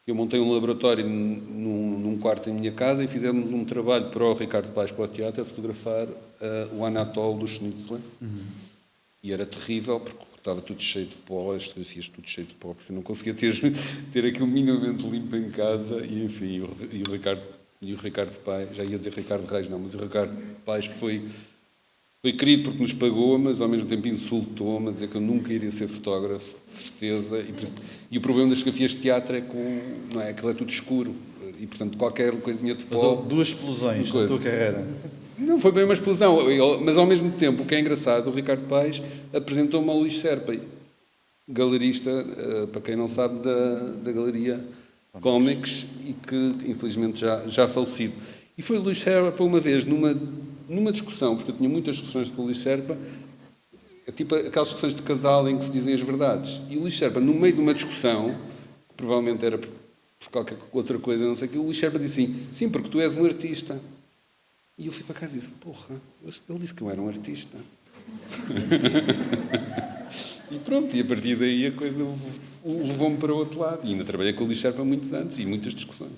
Eu montei um laboratório num quarto em minha casa e fizemos um trabalho para o Ricardo Paes para o teatro, a fotografar o Anatole do Schnitzler. E era terrível, porque estava tudo cheio de pó, as fotografias tudo cheio de pó, porque eu não conseguia ter aquilo minimamente limpo em casa, e enfim, o Ricardo Paes, já ia dizer Ricardo Reis, não, mas o Ricardo Paes foi querido porque nos pagou, mas ao mesmo tempo insultou-me, a dizer que eu nunca iria ser fotógrafo, de certeza, e o problema das fotografias de teatro é que não é, aquilo é tudo escuro, e portanto qualquer coisinha de pó... Duas explosões na tua carreira. Não foi bem uma explosão, mas ao mesmo tempo, o que é engraçado, o Ricardo Paes apresentou-me ao Luís Serpa. galerista, para quem não sabe, da Galeria Cómics e que, infelizmente, já falecido. E foi o Luís Serpa, uma vez, numa discussão, porque eu tinha muitas discussões com o Luís Serpa, tipo aquelas discussões de casal em que se dizem as verdades. E o Luís Serpa, no meio de uma discussão, que provavelmente era por qualquer outra coisa, não sei o que, o Luís Serpa disse assim, sim, porque tu és um artista. E eu fui para casa e disse, porra, ele disse que eu era um artista. E pronto, e a partir daí a coisa levou-me para o outro lado. E ainda trabalhei com o Luís Serpa há muitos anos e muitas discussões.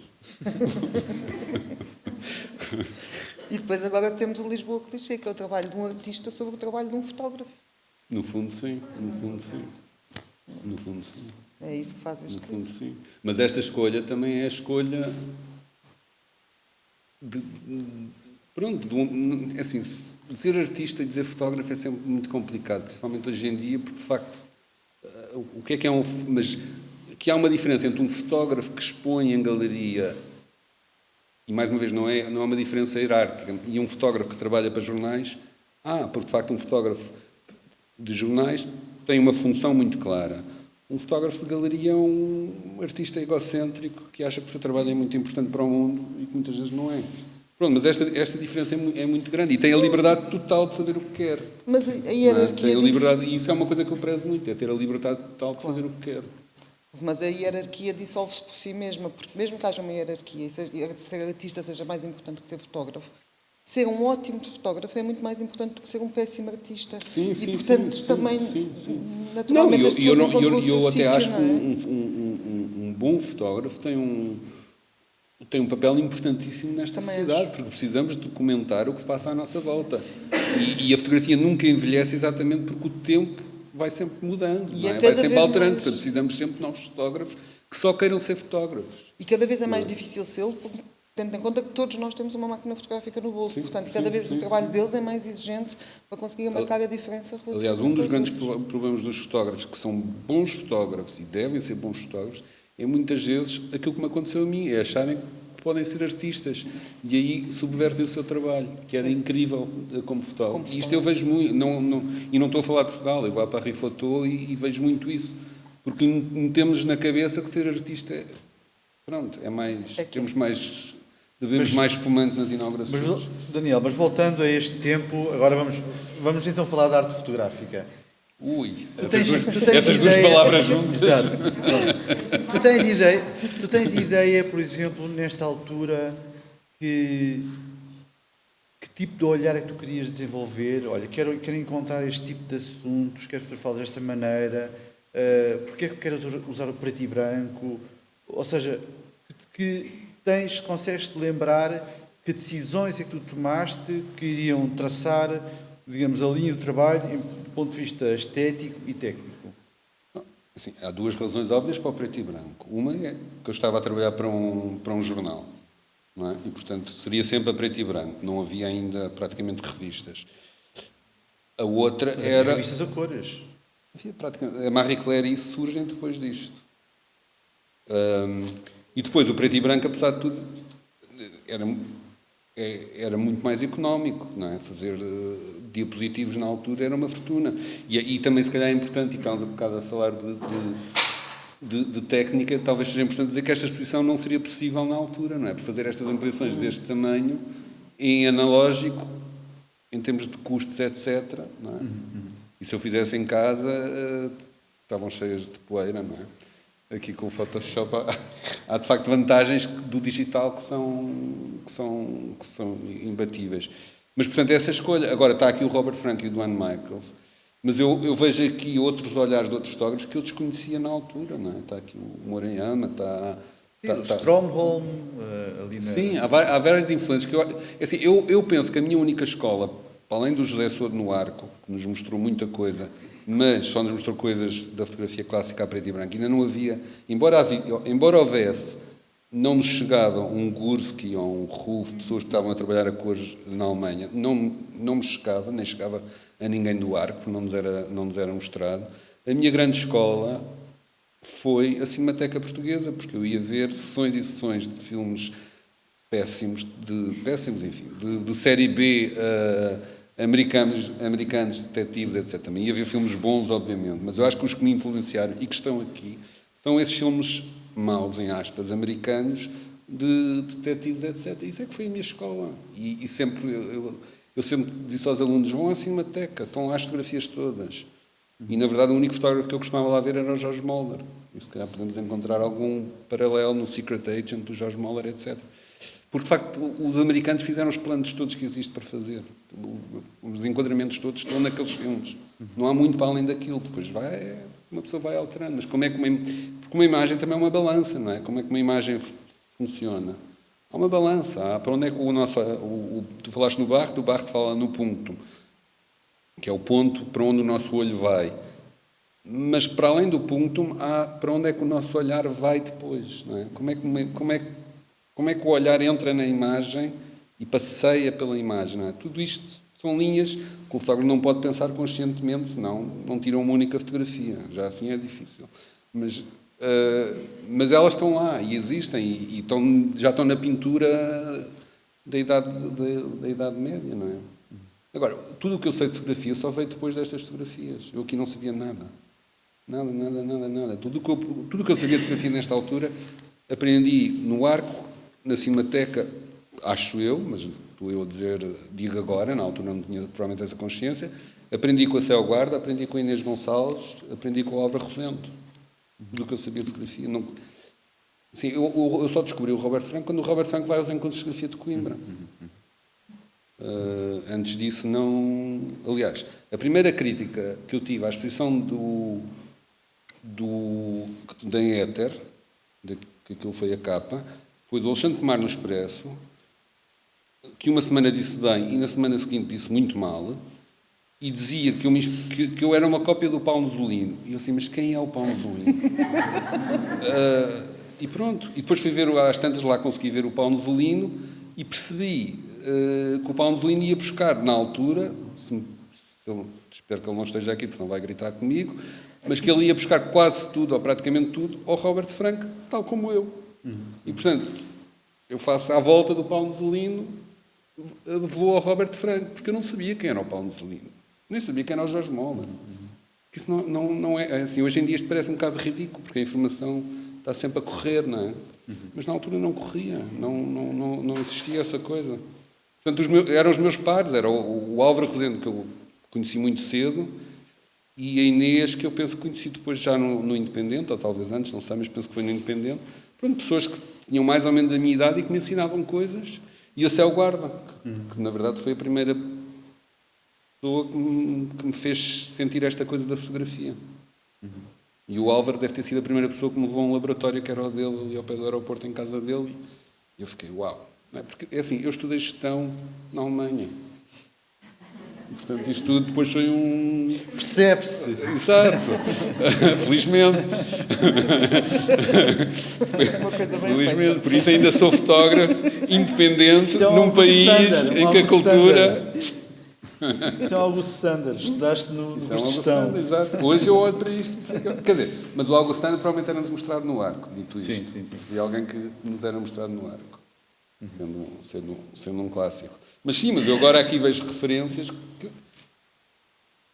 E depois agora temos o Lisboa Clichê, que é o trabalho de um artista sobre o trabalho de um fotógrafo. No fundo, sim. No fundo, sim. É isso que faz este No fundo, livro. sim. Mas esta escolha também é a escolha pronto, assim, dizer artista e dizer fotógrafo é sempre muito complicado, principalmente hoje em dia, porque de facto, o que é mas que há uma diferença entre um fotógrafo que expõe em galeria, e mais uma vez não é uma diferença hierárquica, e um fotógrafo que trabalha para jornais, porque de facto um fotógrafo de jornais tem uma função muito clara. Um fotógrafo de galeria é um artista egocêntrico que acha que o seu trabalho é muito importante para o mundo e que muitas vezes não é. Pronto, mas esta diferença é muito grande e tem a liberdade total de fazer o que quer. Mas a hierarquia... Tem a liberdade, e isso é uma coisa que eu prezo muito, é ter a liberdade total de fazer o que quer. Mas a hierarquia dissolve-se por si mesma, porque mesmo que haja uma hierarquia e ser artista seja mais importante que ser fotógrafo, ser um ótimo fotógrafo é muito mais importante do que ser um péssimo artista. Sim, portanto, também, naturalmente, não, as pessoas encontram o seu eu até sítio, acho não que é? um bom fotógrafo tem um papel importantíssimo nesta Também sociedade, porque precisamos documentar o que se passa à nossa volta. E a fotografia nunca envelhece exatamente porque o tempo vai sempre mudando, E não é é? cada Vai sempre vez alterando, mais. portanto precisamos sempre de novos fotógrafos que só queiram ser fotógrafos. E cada vez é mais difícil ser, porque tendo em conta que todos nós temos uma máquina fotográfica no bolso. Portanto, cada vez o trabalho deles é mais exigente para conseguir marcar a diferença. Aliás, um dos grandes problemas dos fotógrafos, que são bons fotógrafos e devem ser bons fotógrafos, é muitas vezes aquilo que me aconteceu a mim, é acharem que podem ser artistas e aí subvertem o seu trabalho, que era incrível como fotógrafo. E isto eu vejo muito, e não estou a falar de Portugal, eu vou para a Rifotô e vejo muito isso, porque metemos na cabeça que ser artista pronto, é mais, temos mais, devemos mais espumante nas inaugurações. Mas, Daniel, mas voltando a este tempo, agora vamos então falar de arte fotográfica. Ui, Tu tens essas duas ideia... palavras juntas. Exato. Tu tens ideia, por exemplo, nesta altura, que tipo de olhar é que tu querias desenvolver? Olha, quero encontrar este tipo de assuntos, quero fotografá-los desta maneira, porque é que queres usar o preto e branco? Ou seja, consegues-te lembrar que decisões é que tu tomaste que iriam traçar, digamos, a linha do trabalho do ponto de vista estético e técnico? Assim, há duas razões óbvias para o preto e branco. Uma é que eu estava a trabalhar para um jornal, não é? E, portanto, seria sempre a preto e branco. Não havia ainda praticamente revistas. A outra era... Revistas a cores. Havia praticamente... A Marie Claire e isso surgem depois disto. E depois o preto e branco, apesar de tudo, era muito mais económico, não é? Fazer diapositivos na altura era uma fortuna. E também, se calhar, é importante, e estávamos há bocado a falar de técnica, talvez seja importante dizer que esta exposição não seria possível na altura, não é? Por fazer estas ampliações deste tamanho, em analógico, em termos de custos, etc. Não é? E se eu fizesse em casa, estavam cheias de poeira, não é? Aqui com o Photoshop há de facto vantagens do digital que são imbatíveis. Mas, portanto, essa escolha... Agora, está aqui o Robert Frank e o Duane Michaels, mas eu vejo aqui outros olhares de outros fotógrafos que eu desconhecia na altura, não é? Está aqui o Morayama, o Stromholm, ali na... Sim, há várias influências. Eu penso que a minha única escola, além do José Sodo no Arco, que nos mostrou muita coisa, mas só nos mostrou coisas da fotografia clássica a preto e branco, ainda não havia... Embora houvesse, não nos chegava um Gursky ou um Ruf, pessoas que estavam a trabalhar a cores na Alemanha, não me chegava, nem chegava a ninguém do Arco, porque não nos era mostrado. A minha grande escola foi a Cinemateca Portuguesa, porque eu ia ver sessões e sessões de filmes péssimos, enfim, de série B americanos, detetives, etc. Também ia haver filmes bons, obviamente, mas eu acho que os que me influenciaram e que estão aqui são esses filmes maus, em aspas, americanos, de detetives, etc. Isso é que foi a minha escola. E sempre, eu sempre disse aos alunos, vão à Cinemateca, estão lá as fotografias todas. E, na verdade, o único fotógrafo que eu costumava lá ver era o George Miller. E se calhar podemos encontrar algum paralelo no Secret Agent do George Miller, etc. Porque, de facto, os americanos fizeram os planos todos que existem para fazer. Os enquadramentos todos estão naqueles filmes. Não há muito para além daquilo. Depois uma pessoa vai alterando. Mas como é que porque uma imagem também é uma balança, não é? Como é que uma imagem funciona? Há uma balança. Há para onde é que tu falaste no Barthes, o Barthes fala no ponto, que é o ponto para onde o nosso olho vai. Mas, para além do ponto, há para onde é que o nosso olhar vai depois, não é? Como é que o olhar entra na imagem e passeia pela imagem, não é? Tudo isto são linhas que o fotógrafo não pode pensar conscientemente, senão não tira uma única fotografia. Já assim é difícil. Mas elas estão lá e existem e já estão na pintura da Idade Média, não é? Agora, tudo o que eu sei de fotografia só veio depois destas fotografias. Eu aqui não sabia nada. Nada. Tudo o que eu sabia de fotografia nesta altura, aprendi no Arco, na Cinemateca, acho eu, mas estou eu a digo agora, na altura não tinha provavelmente essa consciência, aprendi com a Céu Guarda, aprendi com a Inês Gonçalves, aprendi com o Álvaro Rosento. Tudo o que eu sabia de fotografia. Não, assim, eu só descobri o Robert Frank quando o Robert Frank vai aos encontros de fotografia de Coimbra. Antes disso, não... Aliás, a primeira crítica que eu tive à exposição da Éter, que aquilo foi a capa, foi do Alexandre Pomar no Expresso, que uma semana disse bem e na semana seguinte disse muito mal, e dizia que eu era uma cópia do Paulo Nosolino. E eu assim, mas quem é o Paulo Nosolino? E pronto. E depois fui ver, às tantas lá consegui ver o Paulo Nosolino e percebi que o Paulo Nosolino ia buscar, na altura, espero que ele não esteja aqui, porque senão vai gritar comigo, mas que ele ia buscar quase tudo, ou praticamente tudo, ao Robert Frank, tal como eu. E, portanto, eu faço à volta do Paulo Nosolino, vou ao Robert Frank, porque eu não sabia quem era o Paulo Nosolino. Nem sabia quem era o Jorge Mola. Isso não é assim. Hoje em dia isto parece um bocado ridículo, porque a informação está sempre a correr, não é? Mas na altura não corria, não existia essa coisa. Portanto, eram os meus pares, era o Álvaro Rosendo, que eu conheci muito cedo, e a Inês, que eu penso que conheci depois já no Independente, ou talvez antes, não sei, mas penso que foi no Independente. Pronto, pessoas que tinham mais ou menos a minha idade e que me ensinavam coisas. E a Céu Guarda, que na verdade foi a primeira pessoa que me fez sentir esta coisa da fotografia. E o Álvaro deve ter sido a primeira pessoa que me levou a um laboratório que era o dele, ali ao pé do aeroporto, em casa dele. E eu fiquei, uau. Não é? Porque, é assim, eu estudei gestão na Alemanha. E, portanto, isto tudo depois foi Percebe-se. Exato. Felizmente. Uma coisa bem Felizmente. feita. Por isso ainda sou fotógrafo independente Isto é um num Augusto país Sander, em que a cultura... Isso é o Augusto Sanders, estudaste no Isso é um curso de Augusto Sander, gestão. exato. Hoje eu olho para isto e sei que... Quer dizer, mas o Augusto Sander provavelmente era-nos mostrado no Arco, dito isto. Sim. Se alguém que nos era mostrado no Arco. Sendo um clássico. Mas sim, mas eu agora aqui vejo referências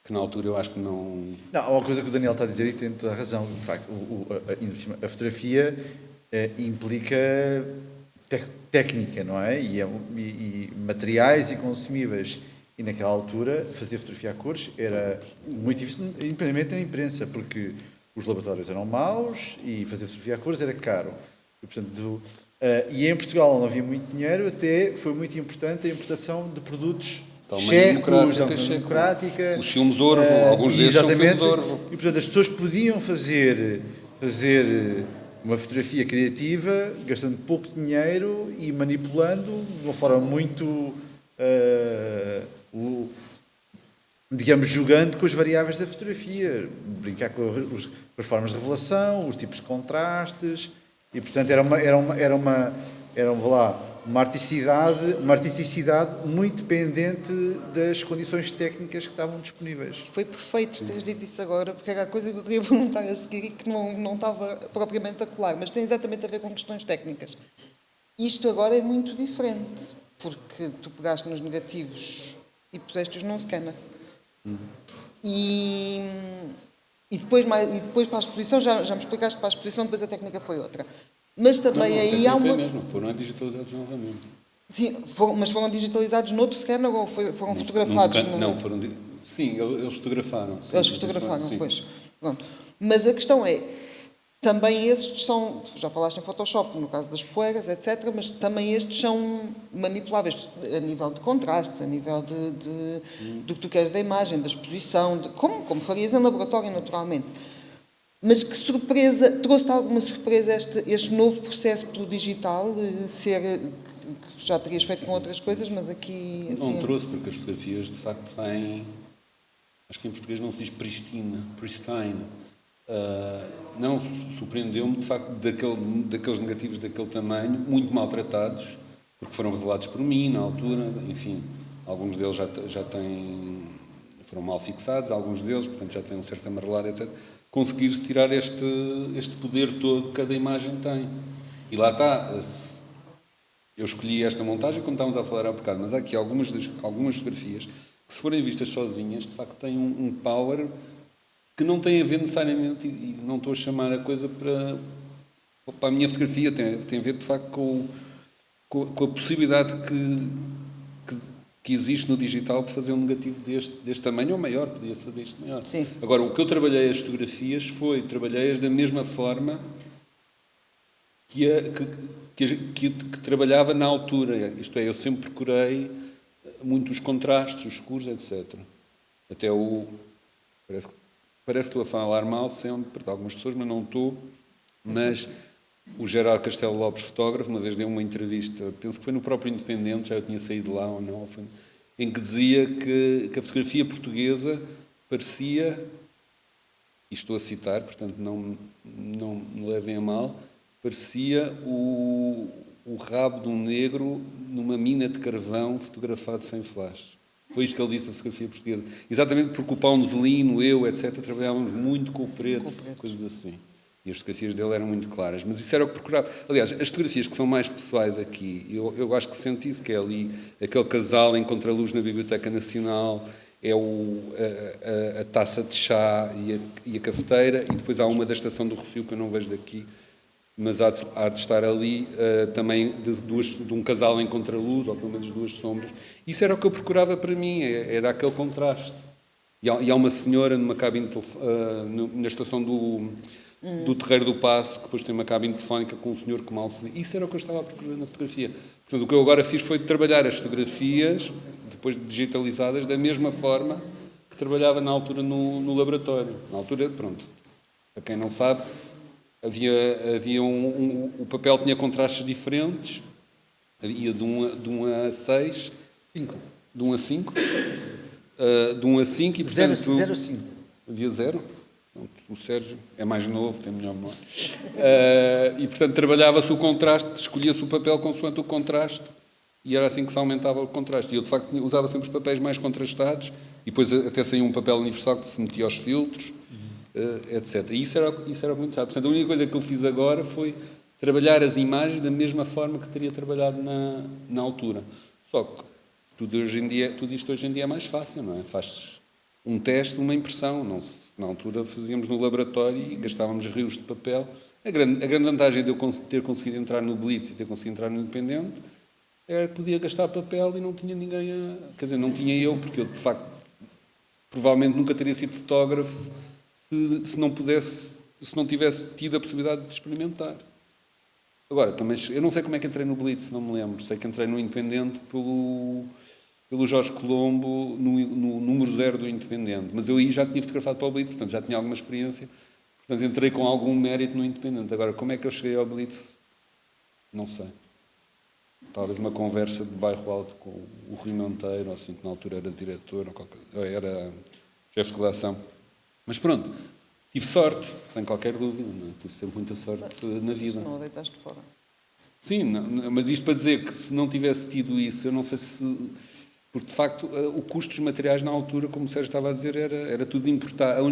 que na altura eu acho que não... Não, uma coisa que o Daniel está a dizer e tem toda a razão. De facto, a fotografia implica técnica, não é? E materiais e consumíveis. E naquela altura, fazer fotografia a cores era muito difícil, independentemente da imprensa, porque os laboratórios eram maus e fazer fotografia a cores era caro. E, portanto, e em Portugal não havia muito dinheiro, até foi muito importante a importação de produtos checos, da democrática. Os filmes Orvo, alguns deles são filmes Orvo. E, portanto, as pessoas podiam fazer uma fotografia criativa, gastando pouco dinheiro e manipulando de uma forma muito... digamos, jogando com as variáveis da fotografia, brincar com as formas de revelação, os tipos de contrastes, e portanto era uma artisticidade muito dependente das condições técnicas que estavam disponíveis. Foi perfeito teres dito isso agora, porque era a coisa que eu queria perguntar a seguir e que não estava propriamente a colar, mas tem exatamente a ver com questões técnicas. Isto agora é muito diferente, porque tu pegaste nos negativos e puseste-os num scanner. E depois para a exposição, já me explicaste que para a exposição depois a técnica foi outra. Mas também Não, aí há uma... mesmo, foram digitalizados novamente. Sim, mas foram digitalizados noutro scanner ou foram fotografados? Não, foram... Sim, eles fotografaram. Sim, Eles fotografaram, sim. pois. Pronto. Mas a questão é, também estes são, já falaste em Photoshop, no caso das poeiras, etc., mas também estes são manipuláveis a nível de contrastes, a nível do que tu queres da imagem, da exposição, como farias em laboratório, naturalmente. Mas que surpresa, trouxe-te alguma surpresa este novo processo pelo digital, que já terias feito com outras coisas, mas aqui... Assim, Não trouxe, porque as fotografias, de facto, têm... Acho que em português não se diz pristine. Não, surpreendeu-me, de facto, daqueles negativos daquele tamanho, muito maltratados, porque foram revelados por mim, na altura, enfim, alguns deles já foram mal fixados, alguns deles, portanto, já têm um certo amarelado, etc. Conseguir-se tirar este poder todo que cada imagem tem. E lá está. Eu escolhi esta montagem, como estávamos a falar há bocado, mas há aqui algumas fotografias que, se forem vistas sozinhas, de facto têm um power que não tem a ver necessariamente, e não estou a chamar a coisa para a minha fotografia, tem a ver, de facto, com a possibilidade que existe no digital de fazer um negativo deste tamanho, ou maior, podia-se fazer isto maior. Sim. Agora, o que eu trabalhei as fotografias trabalhei-as da mesma forma que trabalhava na altura, isto é, eu sempre procurei muito os contrastes, os escuros, etc. Até parece que estou a falar mal sempre de algumas pessoas, mas não estou. Mas o Gerardo Castelo Lopes, fotógrafo, uma vez deu uma entrevista, penso que foi no próprio Independente, já eu tinha saído lá ou não, em que dizia que a fotografia portuguesa parecia, e estou a citar, portanto não me levem a mal, parecia o rabo de um negro numa mina de carvão fotografado sem flash. Foi isto que ele disse da fotografia portuguesa. Exatamente porque o Paulo Novelino, eu, etc., trabalhávamos muito com o preto, coisas assim. E as fotografias dele eram muito claras. Mas isso era o que procurava. Aliás, as fotografias que são mais pessoais aqui, eu acho que senti isso, que é ali aquele casal em contraluz na Biblioteca Nacional, é a taça de chá e a cafeteira, e depois há uma da Estação do Rossio, que eu não vejo daqui, mas há de estar ali também de um casal em contraluz, ou pelo menos duas sombras. Isso era o que eu procurava para mim, era aquele contraste. E há uma senhora numa cabine na estação do Terreiro do Paço, que depois tem uma cabine telefónica com um senhor que mal se vê. Isso era o que eu estava a procurar na fotografia. Portanto, o que eu agora fiz foi trabalhar as fotografias, depois digitalizadas, da mesma forma que trabalhava na altura no laboratório. Na altura, pronto, para quem não sabe, havia o papel tinha contrastes diferentes, havia de 1 a 6, 5. De 1 a 5, de 1 a 5 e, portanto... 0 a 5. Havia 0. O Sérgio é mais novo, tem melhor memória. E, portanto, trabalhava-se o contraste, escolhia-se o papel consoante o contraste, e era assim que se aumentava o contraste. E eu, de facto, usava sempre os papéis mais contrastados, e depois até saía um papel universal que se metia aos filtros, etc. E isso era muito sábio. Portanto, a única coisa que eu fiz agora foi trabalhar as imagens da mesma forma que teria trabalhado na altura. Só que tudo isto hoje em dia é mais fácil, não é? Faz um teste, uma impressão. Na altura fazíamos no laboratório e gastávamos rios de papel. A grande vantagem de eu ter conseguido entrar no Blitz e ter conseguido entrar no Independente era que podia gastar papel e não tinha ninguém Quer dizer, não tinha eu, porque eu, de facto, provavelmente nunca teria sido fotógrafo se não tivesse tido a possibilidade de experimentar. Agora, também, eu não sei como é que entrei no Blitz, não me lembro. Sei que entrei no Independente pelo Jorge Colombo, no número 0 do Independente. Mas eu aí já tinha fotografado para o Blitz, portanto já tinha alguma experiência. Portanto, entrei com algum mérito no Independente. Agora, como é que eu cheguei ao Blitz? Não sei. Talvez uma conversa de bairro alto com o Rui Monteiro, assim, que na altura era diretor, ou era chefe de redação. Mas pronto, tive sorte, sem qualquer dúvida. Não? Tive sempre muita sorte na vida. Não a deitaste fora. Sim, mas isto para dizer que se não tivesse tido isso, eu não sei se... Porque, de facto, o custo dos materiais na altura, como o Sérgio estava a dizer, era tudo importado.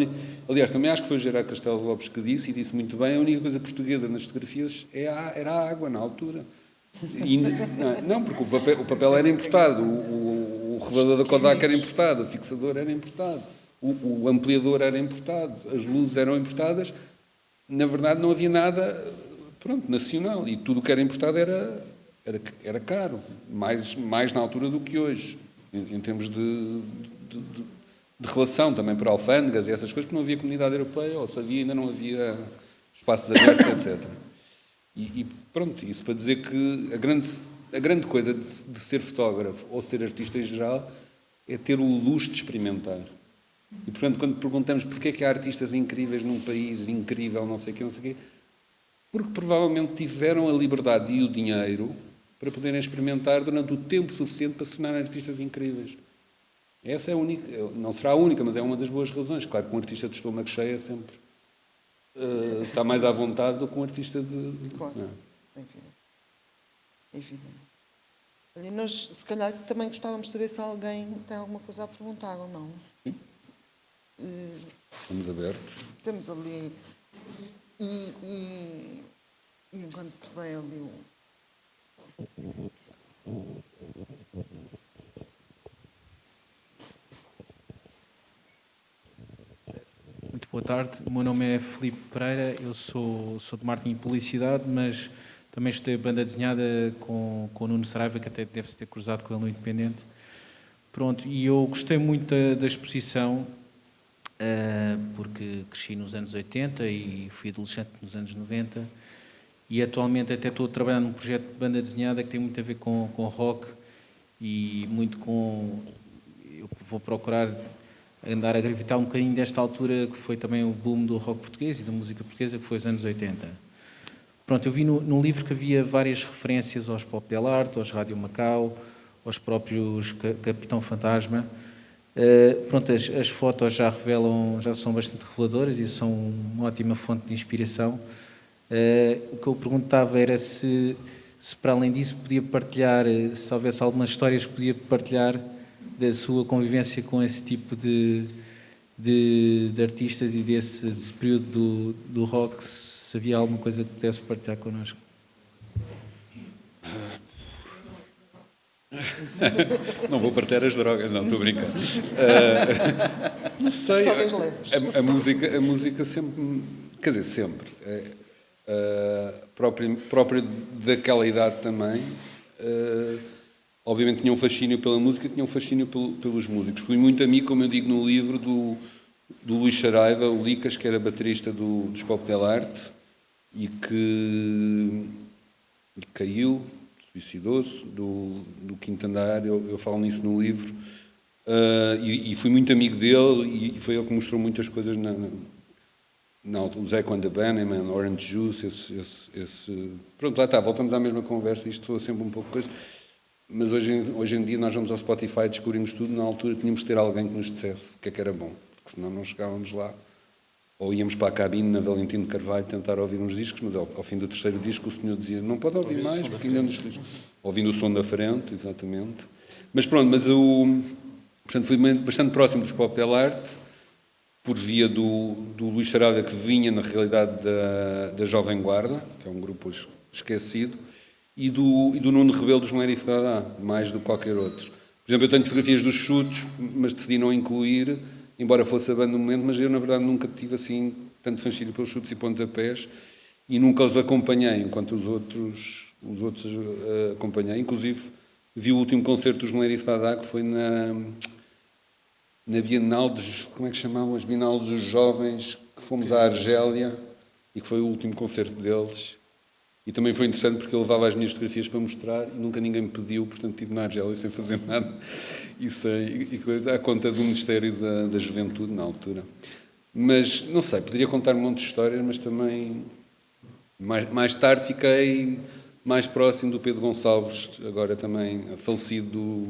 Aliás, também acho que foi o Gerardo Castelo Lopes que disse, e disse muito bem, a única coisa portuguesa nas fotografias era a água, na altura. Não, porque o papel era importado. O revelador da Kodak era importado, o fixador era importado, o ampliador era importado, as luzes eram importadas. Na verdade, não havia nada, pronto, nacional. E tudo o que era importado era caro, mais na altura do que hoje, em termos de relação também por alfândegas e essas coisas, porque não havia comunidade europeia, ou se havia, ainda não havia espaços abertos, etc. E pronto, isso para dizer que a grande coisa de ser fotógrafo ou ser artista em geral é ter o luxo de experimentar. E, portanto, quando perguntamos porquê é que há artistas incríveis num país incrível, não sei o quê, porque provavelmente tiveram a liberdade e o dinheiro para poderem experimentar durante o tempo suficiente para se tornarem artistas incríveis. Essa é a única, não será a única, mas é uma das boas razões. Claro que um artista de estômago cheio é sempre está mais à vontade do que um artista de... Claro, Não. é evidente. É evidente. Olha, nós, se calhar, também gostávamos de saber se alguém tem alguma coisa a perguntar ou não. Sim. Estamos abertos. Temos ali... E enquanto vem ali o... Muito boa tarde, o meu nome é Filipe Pereira, eu sou de marketing e publicidade, mas também estudei banda desenhada com o Nuno Saraiva, que até deve-se ter cruzado com ele no Independente. Pronto, e eu gostei muito da exposição, porque cresci nos anos 80 e fui adolescente nos anos 90, e atualmente até estou a trabalhar num projeto de banda desenhada que tem muito a ver com rock e muito com... Eu vou procurar andar a gravitar um bocadinho desta altura que foi também o boom do rock português e da música portuguesa, que foi os anos 80. Pronto, eu vi no livro que havia várias referências aos Pop Del Arte, aos Rádio Macau, aos próprios Capitão Fantasma. Pronto, as fotos já são bastante reveladoras e são uma ótima fonte de inspiração. O que eu perguntava era se para além disso podia partilhar, se houvesse algumas histórias que podia partilhar da sua convivência com esse tipo de artistas e desse período do rock, se havia alguma coisa que pudesse partilhar connosco. Não vou partilhar as drogas, não, estou a brincar. Não sei, a música sempre, quer dizer, sempre, própria daquela idade também, obviamente tinha um fascínio pela música, tinha um fascínio pelos músicos. Fui muito amigo, como eu digo no livro, do Luís Saraiva, o Licas, que era baterista dos Pop Del Arte e que caiu, suicidou-se, do quinto andar. Eu falo nisso no livro. E fui muito amigo dele e foi ele que mostrou muitas coisas o Zeco and the Bunnymen, Orange Juice, Pronto, lá está, voltamos à mesma conversa, isto soa sempre um pouco coisa. Mas hoje em dia nós vamos ao Spotify e descobrimos tudo. Na altura tínhamos de ter alguém que nos dissesse o que era bom, porque senão não chegávamos lá. Ou íamos para a cabine na Valentino de Carvalho tentar ouvir uns discos, mas ao fim do terceiro disco o senhor dizia não pode ouvir mais, porque ainda nos... Ouvindo o som da frente, exatamente. Mas pronto, portanto fui bastante próximo dos Pop Del Arte, por via do Luís Saraiva, que vinha na realidade da Jovem Guarda, que é um grupo hoje esquecido, e do Nuno Rebelo dos Mulher e Fadá, mais do que qualquer outro. Por exemplo, eu tenho fotografias dos Chutos, mas decidi não incluir, embora fosse a banda no momento, mas eu, na verdade, nunca tive assim tanto fascínio pelos Chutos e pontapés e nunca os acompanhei, enquanto os outros acompanhei. Inclusive, vi o último concerto dos Mulher e Fadá, que foi na Bienal como é que chamavam? As Bienal dos Jovens, que fomos à Argélia, e que foi o último concerto deles. E também foi interessante porque eu levava as minhas fotografias para mostrar e nunca ninguém me pediu, portanto estive na Argélia sem fazer nada e coisa, à conta do Ministério da Juventude na altura. Mas, não sei, poderia contar um monte de histórias, mas também mais tarde fiquei mais próximo do Pedro Gonçalves, agora também falecido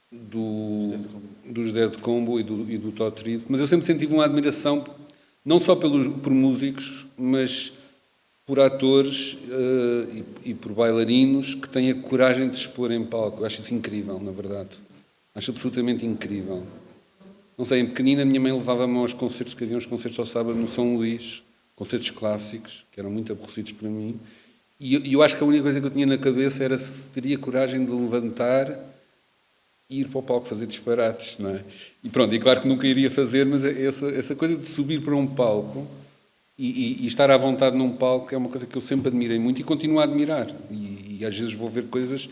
do José de Combo e do Totrido. Mas eu sempre senti uma admiração, não só por músicos, mas por atores e por bailarinos que têm a coragem de se expor em palco. Eu acho isso incrível, na verdade. Acho absolutamente incrível. Não sei, em pequenina a minha mãe levava-me aos concertos, que havia uns concertos ao sábado no São Luís, concertos clássicos, que eram muito aborrecidos para mim. E eu acho que a única coisa que eu tinha na cabeça era se teria coragem de levantar ir para o palco fazer disparates, não é? E pronto, e claro que nunca iria fazer, mas essa coisa de subir para um palco e estar à vontade num palco é uma coisa que eu sempre admirei muito e continuo a admirar. E às vezes vou ver coisas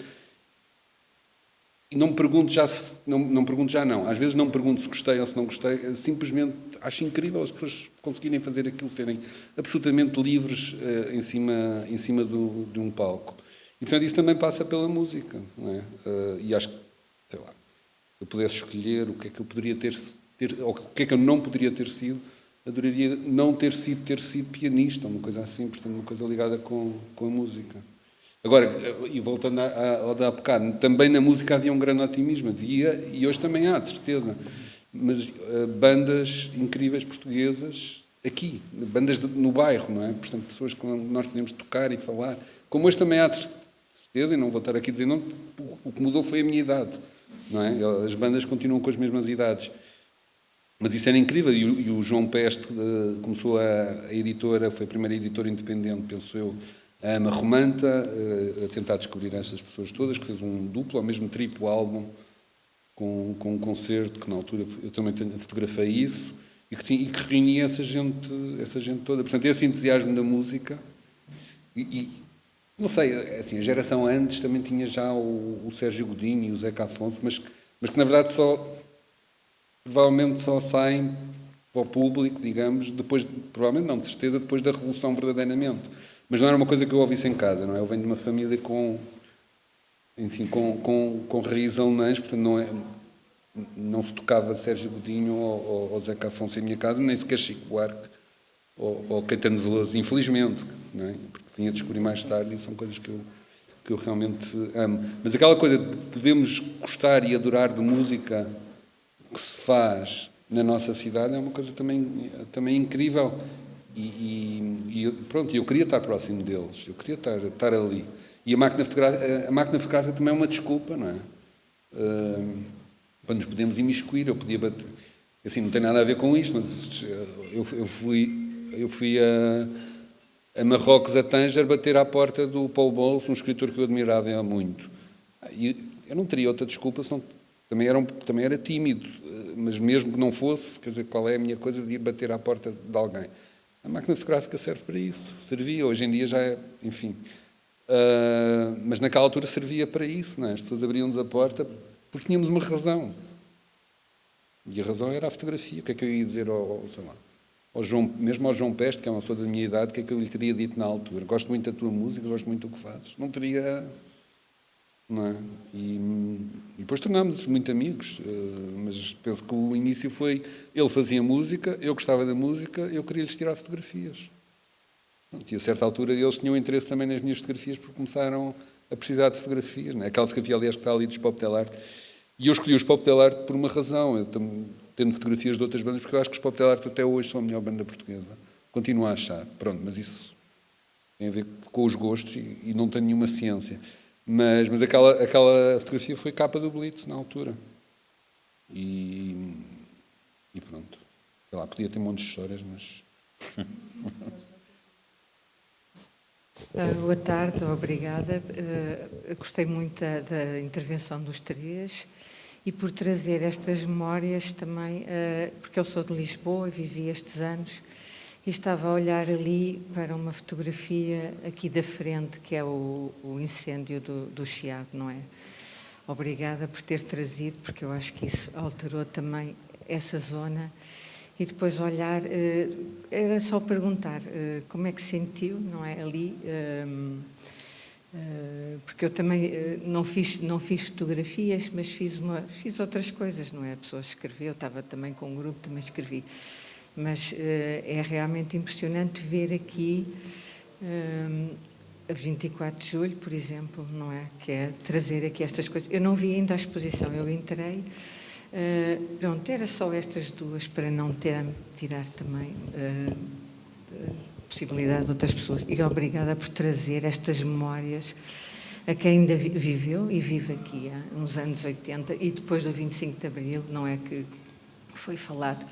e não me pergunto já não pergunto já não. Às vezes não me pergunto se gostei ou se não gostei, simplesmente acho incrível as pessoas conseguirem fazer aquilo, serem absolutamente livres em cima de um palco. E portanto isso também passa pela música, não é? E acho que, sei lá, se eu pudesse escolher o que é que eu poderia ter ou o que é que eu não poderia ter sido, adoraria não ter sido pianista, uma coisa assim, portanto uma coisa ligada com a música. Agora, e voltando ao da bocado, também na música havia um grande otimismo, havia, e hoje também há, de certeza, mas bandas incríveis portuguesas aqui, bandas no bairro, não é? Portanto, pessoas com que nós podemos tocar e falar, como hoje também há, de certeza, e não vou estar aqui a dizer, não, o que mudou foi a minha idade, não é? As bandas continuam com as mesmas idades. Mas isso era incrível, e o João Peste começou a editora, foi a primeira editora independente, penso eu, a Ama Romanta, a tentar descobrir estas pessoas todas, que fez um duplo, ou mesmo triplo álbum, com um concerto, que na altura eu também fotografei isso, e que reunia essa gente toda. Portanto, esse entusiasmo da música, e não sei, assim, a geração antes também tinha já o Sérgio Godinho e o Zeca Afonso, mas que na verdade provavelmente só saem para o público, digamos, depois, provavelmente não, de certeza, depois da Revolução verdadeiramente. Mas não era uma coisa que eu ouvisse em casa, não é? Eu venho de uma família com raízes alemãs, portanto não se tocava Sérgio Godinho ou Zeca Afonso em minha casa, nem sequer Chico Buarque ou Caetano Veloso, infelizmente, não é? Porque vim a descobrir mais tarde e são coisas que eu realmente amo. Mas aquela coisa de podemos gostar e adorar de música que se faz na nossa cidade é uma coisa também incrível. E pronto, eu queria estar próximo deles, eu queria estar ali. E a máquina fotográfica também é uma desculpa, não é? Para nos podemos imiscuir, eu podia bater. Assim, não tem nada a ver com isto, mas eu fui a Marrocos, a Tanger, bater à porta do Paul Bowles, um escritor que eu admirava muito. E eu não teria outra desculpa, senão também era tímido, mas mesmo que não fosse, quer dizer, qual é a minha coisa de ir bater à porta de alguém? A máquina fotográfica serve para isso, servia, hoje em dia já é, enfim. Mas naquela altura servia para isso, não é? As pessoas abriam-nos a porta porque tínhamos uma razão. E a razão era a fotografia. O que é que eu ia dizer mesmo ao João Peste, que é uma pessoa da minha idade, o que é que eu lhe teria dito na altura? Gosto muito da tua música, gosto muito do que fazes. Não teria... Não é? E depois tornámos-nos muito amigos, mas penso que o início foi... Ele fazia música, eu gostava da música, eu queria-lhes tirar fotografias. E a certa altura eles tinham interesse também nas minhas fotografias porque começaram a precisar de fotografias. Não é? Aquela fotografia, aliás, que está ali dos Pop Del Arte. E eu escolhi os Pop Del Arte por uma razão. Eu tendo fotografias de outras bandas, porque eu acho que os Pop Del Arte até hoje são a melhor banda portuguesa. Continuo a achar. Pronto, mas isso tem a ver com os gostos e não tem nenhuma ciência. Mas aquela fotografia foi capa do Blitz na altura. E pronto. Sei lá, podia ter um monte de histórias, mas... Boa tarde, obrigada. Gostei muito da intervenção dos três e por trazer estas memórias também, porque eu sou de Lisboa e vivi estes anos e estava a olhar ali para uma fotografia aqui da frente, que é o incêndio do Chiado, não é? Obrigada por ter trazido, porque eu acho que isso alterou também essa zona. E depois olhar, era só perguntar como é que sentiu, não é, ali, porque eu também não fiz fotografias, mas fiz outras coisas, não é? A pessoa escreveu, eu estava também com um grupo, também escrevi. Mas é realmente impressionante ver aqui a 24 de julho, por exemplo, não é? Que é trazer aqui estas coisas. Eu não vi ainda a exposição, eu entrei. Pronto, era só estas duas para não tirar também possibilidade de outras pessoas. E obrigada por trazer estas memórias a quem ainda viveu e vive aqui há uns anos 80 e depois do 25 de Abril, não é, que foi falado,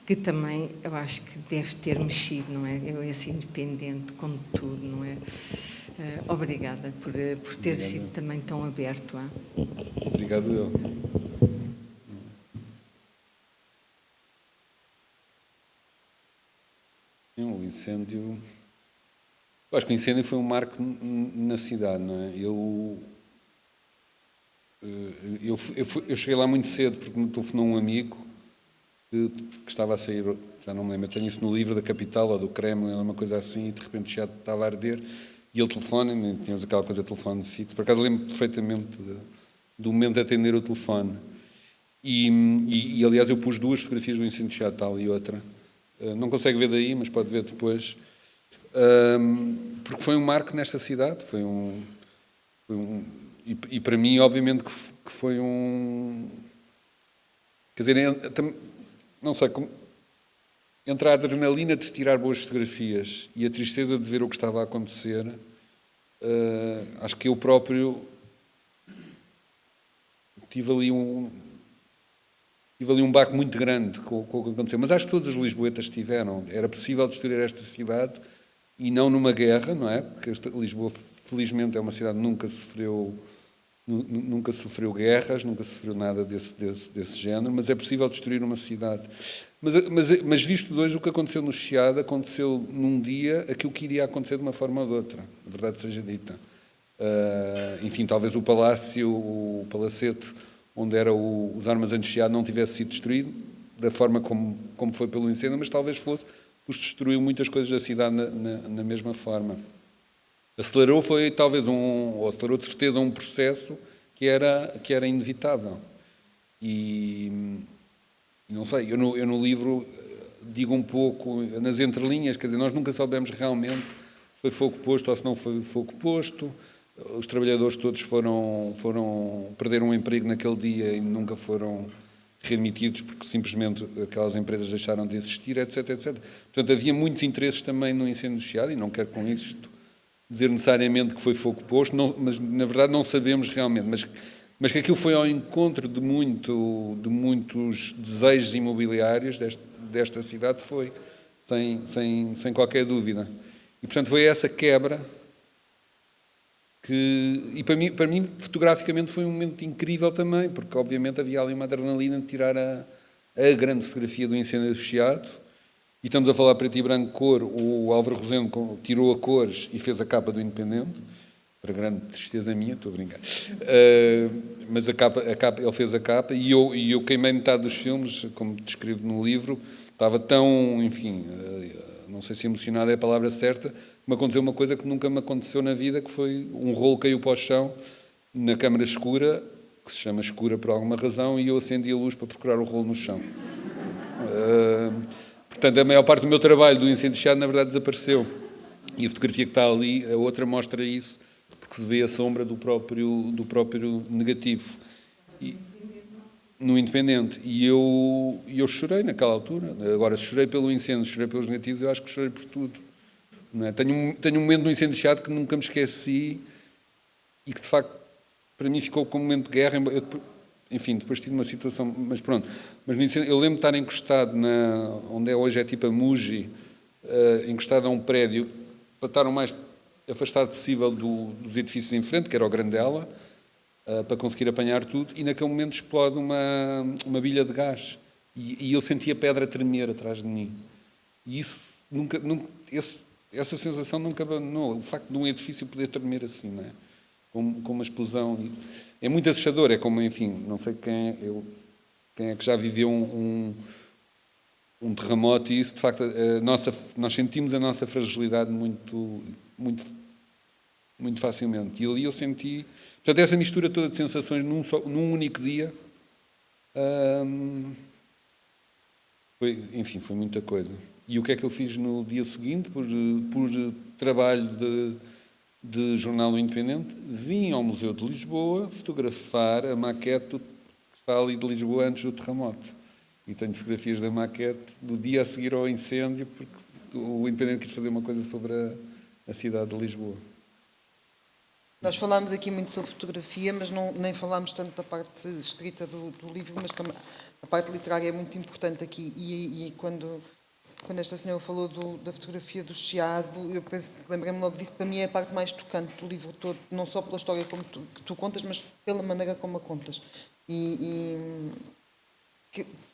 que também eu acho que deve ter mexido, não é? Eu esse independente com tudo, não é? Obrigada por ter sido também tão aberto. Obrigado eu. O incêndio... Eu acho que o incêndio foi um marco na cidade, não é? Eu cheguei lá muito cedo porque me telefonou um amigo que estava a sair, já não me lembro, eu tenho isso no livro da Capital ou do Kremlin, uma coisa assim, e de repente o teatro estava a arder e ele telefona-me, tínhamos aquela coisa de telefone fixo. Por acaso lembro perfeitamente do momento de atender o telefone. E aliás, eu pus 2 fotografias do incêndio de Chatal e outra. Não consegue ver daí, mas pode ver depois. Porque foi um marco nesta cidade, e para mim, obviamente, que foi um... Quer dizer, não sei, entre a adrenalina de tirar boas fotografias e a tristeza de ver o que estava a acontecer, acho que eu próprio tive ali um baque muito grande com o que aconteceu. Mas acho que todos os lisboetas tiveram. Era possível destruir esta cidade e não numa guerra, não é? Porque Lisboa, felizmente, é uma cidade que nunca sofreu guerras, nunca sofreu nada desse género, mas é possível destruir uma cidade. Mas visto de hoje, o que aconteceu no Chiado aconteceu num dia aquilo que iria acontecer de uma forma ou de outra, a verdade seja dita. Enfim, talvez o palacete, onde era os armazéns de Chiado, não tivesse sido destruído da forma como foi pelo incêndio, mas talvez fosse, pois destruiu muitas coisas da cidade na mesma forma. Acelerou acelerou de certeza um processo que era inevitável. E não sei, eu no livro digo um pouco, nas entrelinhas, quer dizer, nós nunca soubemos realmente se foi fogo posto ou se não foi fogo posto. Os trabalhadores todos perderam um emprego naquele dia e nunca foram readmitidos porque simplesmente aquelas empresas deixaram de existir, etc, etc. Portanto, havia muitos interesses também no incêndio do Chiado, e não quero com isto dizer necessariamente que foi fogo posto, mas na verdade não sabemos realmente, mas que aquilo foi ao encontro de muitos desejos imobiliários desta cidade, foi, sem qualquer dúvida. E portanto foi essa quebra e para mim fotograficamente foi um momento incrível também, porque obviamente havia ali uma adrenalina de tirar a grande fotografia do incêndio do Chiado. E estamos a falar preto e branco, cor. O Álvaro Rosendo tirou a cores e fez a capa do Independente, para grande tristeza minha, estou a brincar. Mas ele fez a capa e eu queimei metade dos filmes, como descrevo no livro. Estava tão, enfim, não sei se emocionado é a palavra certa, me aconteceu uma coisa que nunca me aconteceu na vida, que foi um rolo caiu para o chão na câmara escura, que se chama escura por alguma razão, e eu acendi a luz para procurar o rolo no chão. Portanto, a maior parte do meu trabalho do incêndio de Chiado, na verdade, desapareceu. E a fotografia que está ali, a outra, mostra isso, porque se vê a sombra do próprio negativo. No Independente. E eu chorei naquela altura. Agora, se chorei pelo incêndio, se chorei pelos negativos, eu acho que chorei por tudo. Não é? Tenho um momento no incêndio de Chiado que nunca me esqueci e que, de facto, para mim ficou como um momento de guerra. Enfim, depois tive uma situação, mas pronto. Mas eu lembro de estar encostado onde hoje é tipo a Muji, encostado a um prédio, para estar o mais afastado possível dos edifícios em frente, que era o Grandela, para conseguir apanhar tudo, e naquele momento explode uma bilha de gás. E eu senti a pedra tremer atrás de mim. E isso essa sensação nunca abandonou. O facto de um edifício poder tremer assim, não é? Com uma explosão. É muito assustador, é como, enfim, não sei quem é que já viveu um terremoto, e isso, de facto, nós sentimos a nossa fragilidade muito, muito, muito facilmente. E ali eu senti... Portanto, essa mistura toda de sensações num único dia, foi muita coisa. E o que é que eu fiz no dia seguinte, por trabalho de jornal Independente? Vim ao Museu de Lisboa fotografar a maquete que está ali de Lisboa antes do terremoto. E tenho fotografias da maquete do dia a seguir ao incêndio, porque o Independente quis fazer uma coisa sobre a cidade de Lisboa. Nós falámos aqui muito sobre fotografia, mas nem falámos tanto da parte escrita do livro, mas também a parte literária é muito importante aqui. E quando quando esta senhora falou da fotografia do Chiado, eu lembrei-me logo disso, para mim é a parte mais tocante do livro todo, não só pela história que tu contas, mas pela maneira como a contas.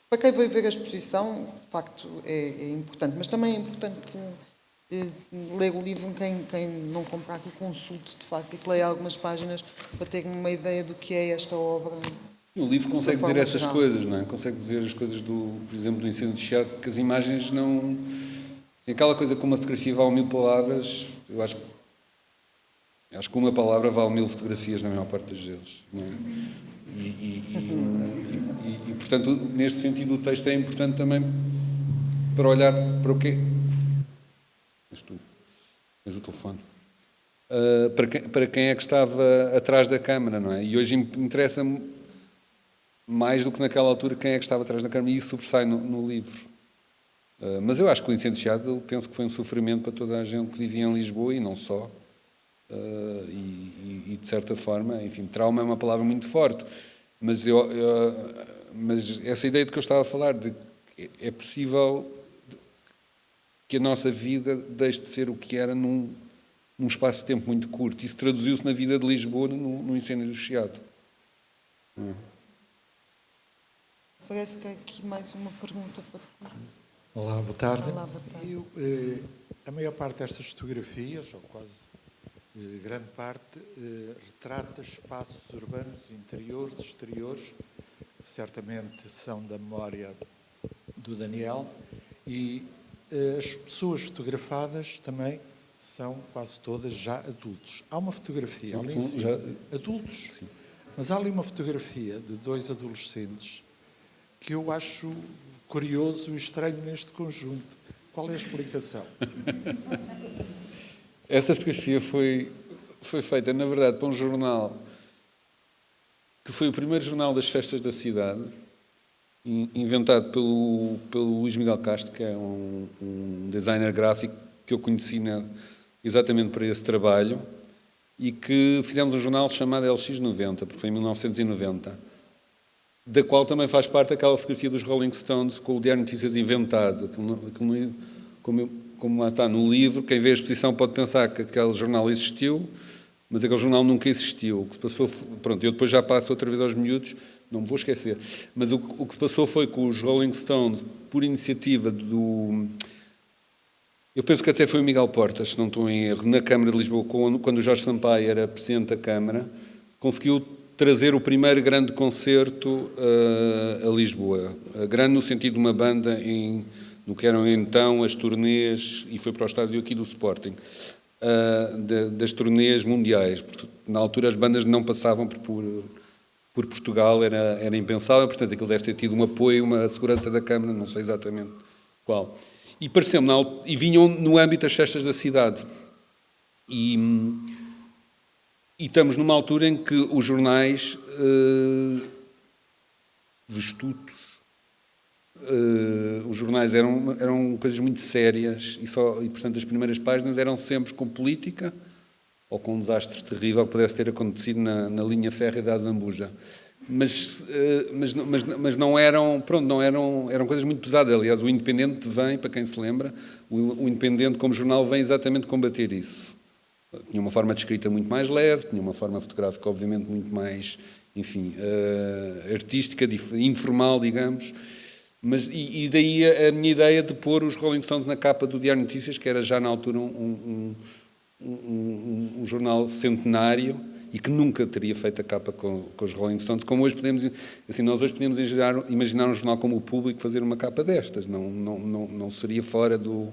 Para quem veio ver a exposição, de facto, é importante, mas também é importante ler o livro, quem não comprar, que o consulte, de facto, e que leia algumas páginas para ter uma ideia do que é esta obra. O livro de consegue forma dizer essas geral. coisas, não é? Consegue dizer as coisas, por exemplo, do incêndio de Chiado, que as imagens não... Assim, aquela coisa como uma fotografia vale 1000 palavras, eu acho que uma palavra vale 1000 fotografias na maior parte das vezes, não é? E, portanto, neste sentido, o texto é importante também para olhar para o quê? Tens o telefone. Para quem é que estava atrás da câmara, não é? E hoje interessa-me mais do que naquela altura quem é que estava atrás da câmara, e isso sobressai no livro. Mas eu acho que o incêndio de Chiado, eu penso que foi um sofrimento para toda a gente que vivia em Lisboa e não só. E de certa forma, enfim, trauma é uma palavra muito forte, mas essa ideia de que eu estava a falar, de que é possível que a nossa vida deixe de ser o que era num espaço de tempo muito curto. Isso traduziu-se na vida de Lisboa no incêndio do Chiado. Parece que há aqui mais uma pergunta para ti. Olá, boa tarde. Olá, boa tarde. A maior parte destas fotografias, ou quase grande parte, retrata espaços urbanos interiores, exteriores, que certamente são da memória do Daniel, e as pessoas fotografadas também são quase todas já adultos. Há uma fotografia ali em cima, adultos, sim. Mas há ali uma fotografia de 2 adolescentes que eu acho curioso e estranho neste conjunto. Qual é a explicação? Essa fotografia foi feita, na verdade, para um jornal que foi o primeiro jornal das festas da cidade, inventado pelo Luís Miguel Castro, que é um designer gráfico que eu conheci exatamente para esse trabalho, e que fizemos um jornal chamado LX90, porque foi em 1990, da qual também faz parte aquela fotografia dos Rolling Stones com o Diário de Notícias inventado. Como lá está no livro, quem vê a exposição pode pensar que aquele jornal existiu, mas aquele jornal nunca existiu. O que se passou, pronto, eu depois já passo outra vez aos miúdos, não me vou esquecer, mas o que se passou foi que os Rolling Stones, por iniciativa eu penso que até foi o Miguel Portas, se não estou em erro, na Câmara de Lisboa, quando o Jorge Sampaio era presidente da Câmara, conseguiu trazer o primeiro grande concerto a Lisboa. Grande no sentido de uma banda no que eram então as turnês, e foi para o estádio aqui do Sporting, das turnês mundiais. Porque, na altura as bandas não passavam por Portugal, era impensável, portanto aquilo deve ter tido um apoio, uma segurança da Câmara, não sei exatamente qual. E pareceu-me, e vinham no âmbito das festas da cidade. E estamos numa altura em que os jornais vestutos, os jornais eram coisas muito sérias e, portanto, as primeiras páginas eram sempre com política ou com um desastre terrível que pudesse ter acontecido na linha férrea da Azambuja. Mas não eram, pronto, eram coisas muito pesadas. Aliás, o Independente vem, para quem se lembra, o Independente como jornal vem exatamente combater isso. Tinha uma forma de escrita muito mais leve, tinha uma forma fotográfica, obviamente, muito mais, enfim, artística, informal, digamos. E daí a minha ideia de pôr os Rolling Stones na capa do Diário de Notícias, que era já na altura um jornal centenário e que nunca teria feito a capa com os Rolling Stones, como hoje nós hoje podemos imaginar um jornal como o Público fazer uma capa destas, não seria fora do...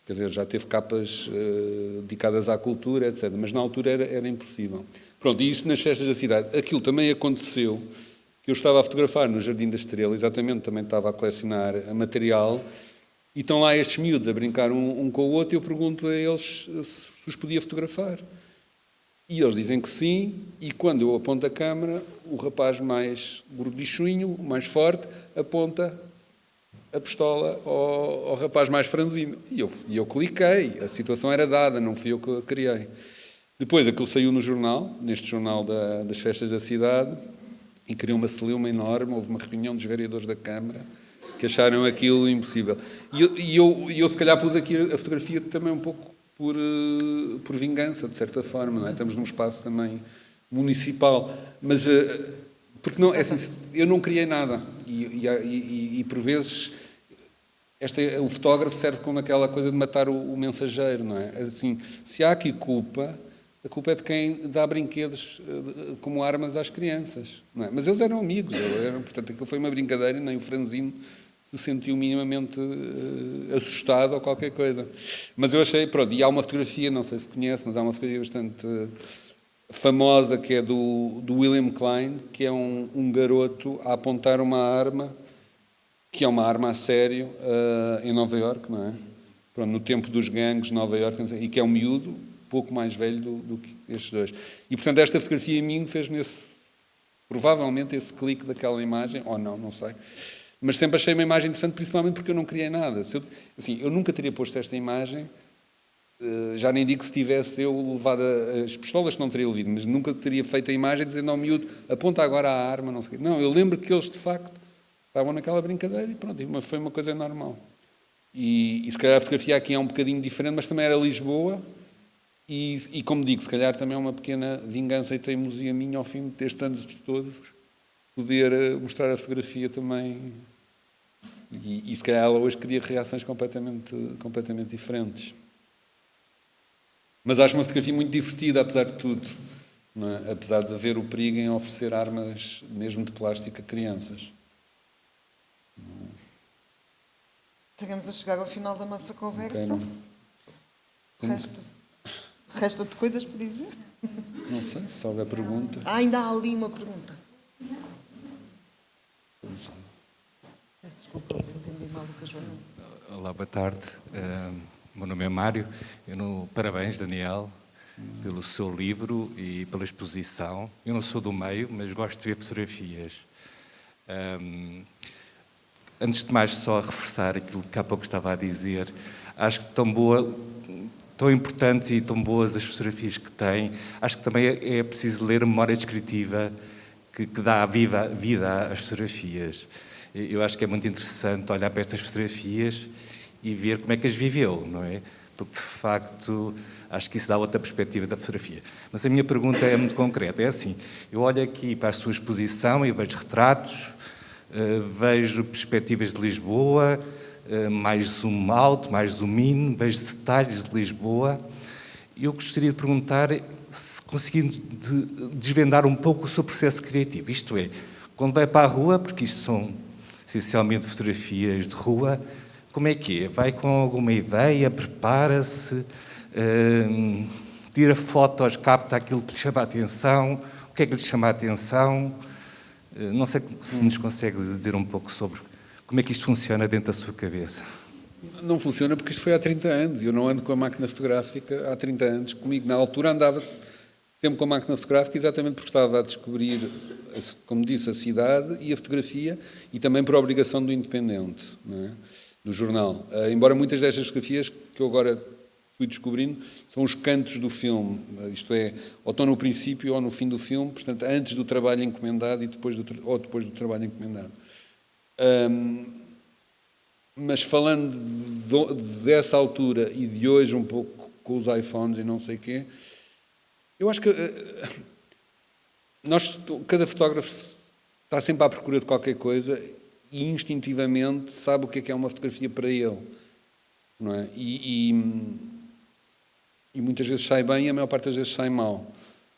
Quer dizer, já teve capas dedicadas à cultura, etc. Mas na altura era impossível. Pronto, e isso nas festas da cidade. Aquilo também aconteceu, que eu estava a fotografar no Jardim da Estrela, exatamente, também estava a colecionar material, e estão lá estes miúdos a brincar um com o outro, e eu pergunto a eles se os podia fotografar. E eles dizem que sim, e quando eu aponto a câmera, o rapaz mais gordichunho, mais forte, aponta a pistola ao rapaz mais franzino. E eu cliquei, a situação era dada, não fui eu que a criei. Depois aquilo saiu no jornal, neste jornal das festas da cidade, e criou uma celeuma enorme, houve uma reunião dos vereadores da Câmara, que acharam aquilo impossível. E eu se calhar pus aqui a fotografia também um pouco por vingança, de certa forma, não é? Estamos num espaço também municipal, mas porque não, é assim, eu não criei nada e por vezes o fotógrafo serve como aquela coisa de matar o mensageiro, não é? Assim, se há aqui culpa, a culpa é de quem dá brinquedos como armas às crianças, não é? Mas eles eram amigos, portanto aquilo foi uma brincadeira e nem o franzino se sentiu minimamente assustado ou qualquer coisa. Mas eu achei, pronto, e há uma fotografia, não sei se conhece, mas há uma fotografia bastante famosa que é do William Klein, que é um garoto a apontar uma arma, que é uma arma a sério, em Nova Iorque, não é? Pronto, no tempo dos gangues de Nova Iorque, e que é um miúdo pouco mais velho do que estes dois. E, portanto, esta fotografia em mim fez-me provavelmente esse clique daquela imagem, ou não sei. Mas sempre achei uma imagem interessante, principalmente porque eu não criei nada. Eu nunca teria posto esta imagem, já nem digo se tivesse eu levado as pistolas, que não teria levado, mas nunca teria feito a imagem dizendo ao miúdo, aponta agora a arma, não sei o quê. Não, eu lembro que eles, de facto, estavam naquela brincadeira e pronto, foi uma coisa normal. E se calhar a fotografia aqui é um bocadinho diferente, mas também era Lisboa e como digo, se calhar também é uma pequena vingança e teimosia minha ao fim destes anos todos, poder mostrar a fotografia também e se calhar ela hoje cria reações completamente diferentes. Mas acho uma fotografia muito divertida, apesar de tudo, não é? Apesar de haver o perigo em oferecer armas mesmo de plástico a crianças. Estamos a chegar ao final da nossa conversa. Okay, Resta-te coisas para dizer? Não sei, se houver pergunta. Ainda há ali uma pergunta. Peço desculpa, eu entendi mal o que a Joana... Olá, boa tarde. Meu nome é Mário. Parabéns, Daniel, pelo seu livro e pela exposição. Eu não sou do meio, mas gosto de ver fotografias. Antes de mais, só a reforçar aquilo que há pouco estava a dizer, acho que tão importantes e tão boas as fotografias que tem, acho que também é preciso ler a memória descritiva que dá vida às fotografias. Eu acho que é muito interessante olhar para estas fotografias e ver como é que as viveu, não é? Porque, de facto, acho que isso dá outra perspectiva da fotografia. Mas a minha pergunta é muito concreta. É assim, eu olho aqui para a sua exposição e vejo retratos, vejo perspectivas de Lisboa, mais zoom out, mais zoom in, vejo detalhes de Lisboa. E eu gostaria de perguntar se conseguindo desvendar um pouco o seu processo criativo. Isto é, quando vai para a rua, porque isto são essencialmente fotografias de rua, como é que é? Vai com alguma ideia, prepara-se, tira fotos, capta aquilo que lhe chama a atenção, o que é que lhe chama a atenção? Não sei se nos consegue dizer um pouco sobre como é que isto funciona dentro da sua cabeça. Não funciona porque isto foi há 30 anos. Eu não ando com a máquina fotográfica há 30 anos. Comigo, na altura, andava-se sempre com a máquina fotográfica exatamente porque estava a descobrir, como disse, a cidade e a fotografia e também por obrigação do Independente, não é? Do jornal. Embora muitas destas fotografias que eu agora fui descobrindo são os cantos do filme, isto é, ou estão no princípio ou no fim do filme, portanto, antes do trabalho encomendado e depois do trabalho encomendado. Mas falando dessa altura e de hoje um pouco com os iPhones e não sei o quê, eu acho que cada fotógrafo está sempre à procura de qualquer coisa e instintivamente sabe o que é uma fotografia para ele, não é? E muitas vezes sai bem e a maior parte das vezes sai mal.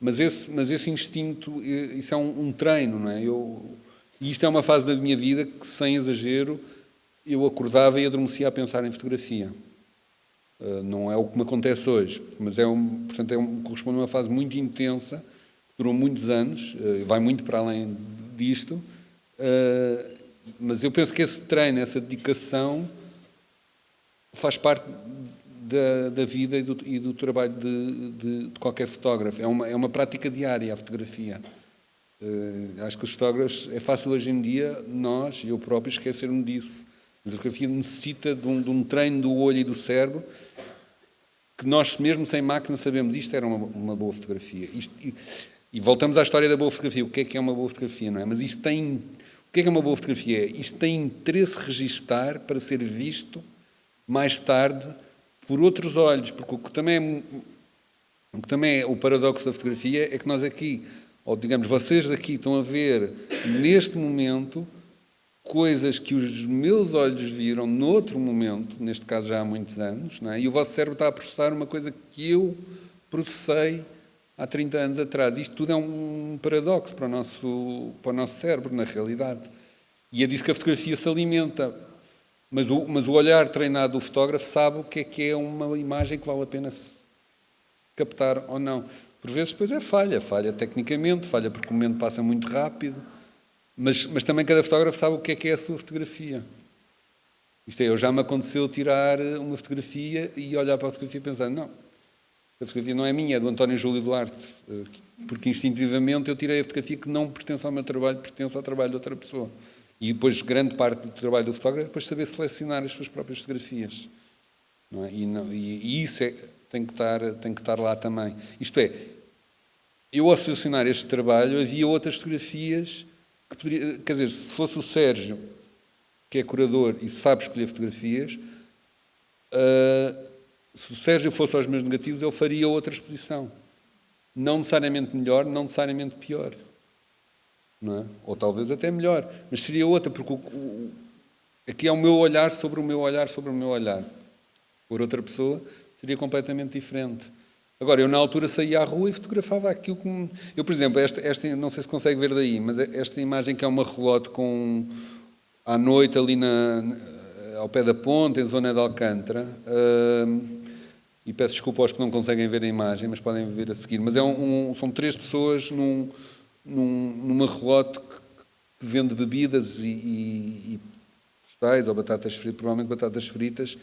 Mas esse instinto, isso é um treino, não é? E isto é uma fase da minha vida que, sem exagero, eu acordava e adormecia a pensar em fotografia. Não é o que me acontece hoje, mas portanto, corresponde a uma fase muito intensa, que durou muitos anos, vai muito para além disto, mas eu penso que esse treino, essa dedicação, faz parte da vida e do trabalho de qualquer fotógrafo. É uma prática diária a fotografia. Acho que os fotógrafos, é fácil hoje em dia, nós, eu próprio, esquecer-me disso. Mas a fotografia necessita de um treino do olho e do cérebro que nós, mesmo sem máquina, sabemos isto era uma boa fotografia. E voltamos à história da boa fotografia. O que é uma boa fotografia, não é? Mas isto tem que é uma boa fotografia? Isto tem interesse registar para ser visto mais tarde por outros olhos, porque o que também é o paradoxo da fotografia é que nós aqui, ou digamos, vocês aqui estão a ver neste momento coisas que os meus olhos viram noutro momento, neste caso já há muitos anos, não é? E o vosso cérebro está a processar uma coisa que eu processei há 30 anos atrás. Isto tudo é um paradoxo para o nosso cérebro, na realidade. E é disso que a fotografia se alimenta. Mas o olhar treinado do fotógrafo sabe o que é uma imagem que vale a pena se captar ou não. Por vezes depois é falha tecnicamente, falha porque o momento passa muito rápido, mas também cada fotógrafo sabe o que é a sua fotografia. Isto é, já me aconteceu tirar uma fotografia e olhar para a fotografia e pensar, não, a fotografia não é minha, é do António Júlio Duarte, porque instintivamente eu tirei a fotografia que não pertence ao meu trabalho, pertence ao trabalho de outra pessoa. E depois, grande parte do trabalho do fotógrafo é depois saber selecionar as suas próprias fotografias. Não é? E isso tem que estar lá também. Isto é, eu ao selecionar este trabalho, havia outras fotografias que poderia... Quer dizer, se fosse o Sérgio, que é curador e sabe escolher fotografias, se o Sérgio fosse aos meus negativos, ele faria outra exposição. Não necessariamente melhor, não necessariamente pior. Não é? Ou talvez até melhor, mas seria outra, porque aqui é o meu olhar sobre o meu olhar sobre o meu olhar. Por outra pessoa, seria completamente diferente. Agora, eu na altura saía à rua e fotografava aquilo que... Eu, por exemplo, esta não sei se consegue ver daí, mas esta imagem que é uma relote à noite ali ao pé da ponte, em zona de Alcântara, e peço desculpa aos que não conseguem ver a imagem, mas podem ver a seguir, mas são 3 pessoas numa relote que vende bebidas e postais ou batatas fritas, provavelmente batatas fritas,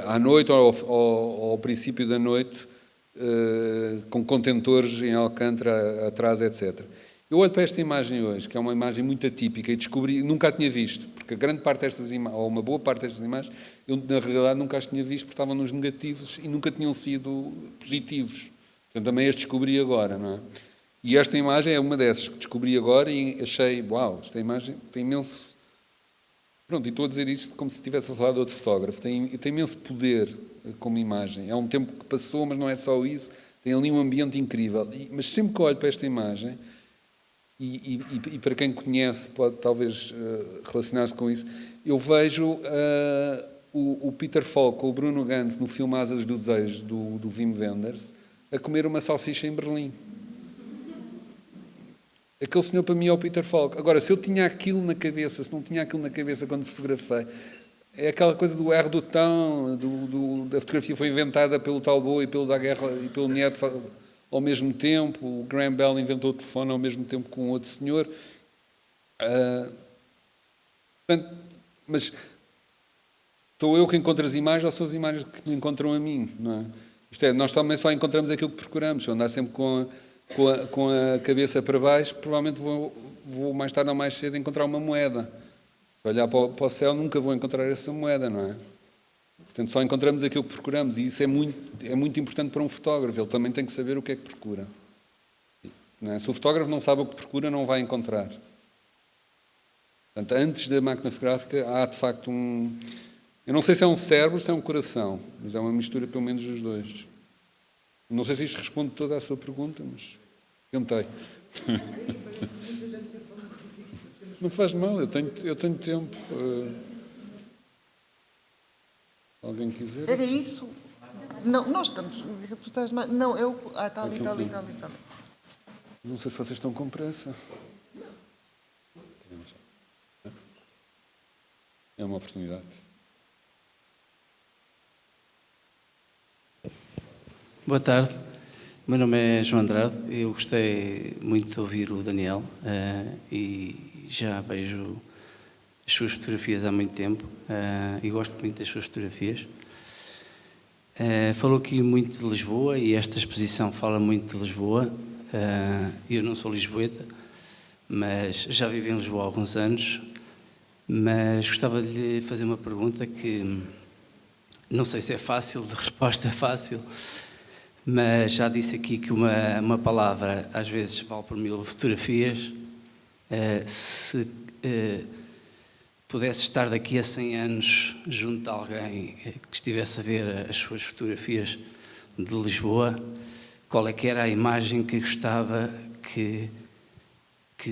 à noite ou ao princípio da noite, com contentores em Alcântara atrás, etc. Eu olho para esta imagem hoje, que é uma imagem muito atípica, e descobri, nunca a tinha visto, porque a grande parte destas imagens, ou uma boa parte destas imagens, eu na realidade nunca as tinha visto, porque estavam nos negativos e nunca tinham sido positivos. Portanto, também as descobri agora, não é? E esta imagem é uma dessas que descobri agora e achei, uau, esta imagem tem imenso... Pronto, e estou a dizer isto como se estivesse a falar de outro fotógrafo. Tem imenso poder como imagem. É um tempo que passou, mas não é só isso. Tem ali um ambiente incrível. Mas sempre que olho para esta imagem, e para quem conhece pode talvez relacionar-se com isso, eu vejo o Peter Falk ou o Bruno Ganz no filme Asas do Desejo, do Wim Wenders, a comer uma salsicha em Berlim. Aquele senhor para mim é o Peter Falk. Agora, se eu tinha aquilo na cabeça, se não tinha aquilo na cabeça quando fotografei, é aquela coisa do R do tão, da fotografia foi inventada pelo Talbot e pelo Daguerre e pelo Nieto ao mesmo tempo, o Graham Bell inventou o telefone ao mesmo tempo com outro senhor. Portanto, mas sou eu que encontro as imagens ou são as imagens que me encontram a mim? Não é? Isto é, nós também só encontramos aquilo que procuramos. Se eu andar sempre com a cabeça para baixo, provavelmente vou mais tarde ou mais cedo encontrar uma moeda. Se olhar para o céu, nunca vou encontrar essa moeda, não é? Portanto, só encontramos aquilo que procuramos e isso é muito importante para um fotógrafo. Ele também tem que saber o que é que procura. Não é? Se o fotógrafo não sabe o que procura, não vai encontrar. Portanto, antes da máquina fotográfica, há de facto eu não sei se é um cérebro ou se é um coração, mas é uma mistura pelo menos dos dois. Não sei se isto responde toda a sua pergunta, mas tentei. Não faz mal, eu tenho tempo. Alguém quiser? Era isso? Não, nós estamos... Tu estás mais... Não, eu... está ali. Não sei se vocês estão com pressa. É uma oportunidade. Boa tarde, meu nome é João Andrade, eu gostei muito de ouvir o Daniel e já vejo as suas fotografias há muito tempo e gosto muito das suas fotografias. Falou aqui muito de Lisboa e esta exposição fala muito de Lisboa. Eu não sou lisboeta, mas já vivi em Lisboa há alguns anos, mas gostava de lhe fazer uma pergunta que não sei se é fácil, de resposta fácil, mas já disse aqui que uma palavra às vezes vale por 1000 fotografias. Se pudesse estar daqui a 100 anos junto de alguém que estivesse a ver as suas fotografias de Lisboa, qual é que era a imagem que gostava que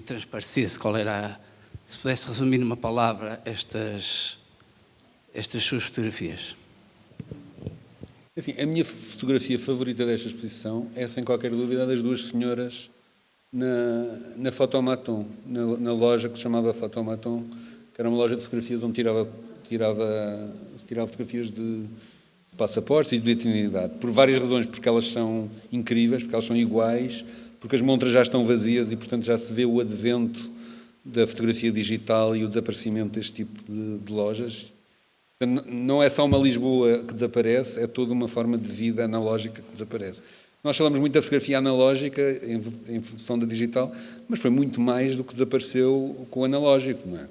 transparecesse? Qual era, se pudesse resumir numa palavra estas suas fotografias? Assim, a minha fotografia favorita desta exposição é, sem qualquer dúvida, a das duas senhoras na Fotomaton, na loja que se chamava Fotomaton, que era uma loja de fotografias onde se tirava fotografias de passaportes e de identidade, por várias razões, porque elas são incríveis, porque elas são iguais, porque as montras já estão vazias e, portanto, já se vê o advento da fotografia digital e o desaparecimento deste tipo de lojas. Não é só uma Lisboa que desaparece, é toda uma forma de vida analógica que desaparece. Nós falamos muito da fotografia analógica em função da digital, mas foi muito mais do que desapareceu com o analógico, não é?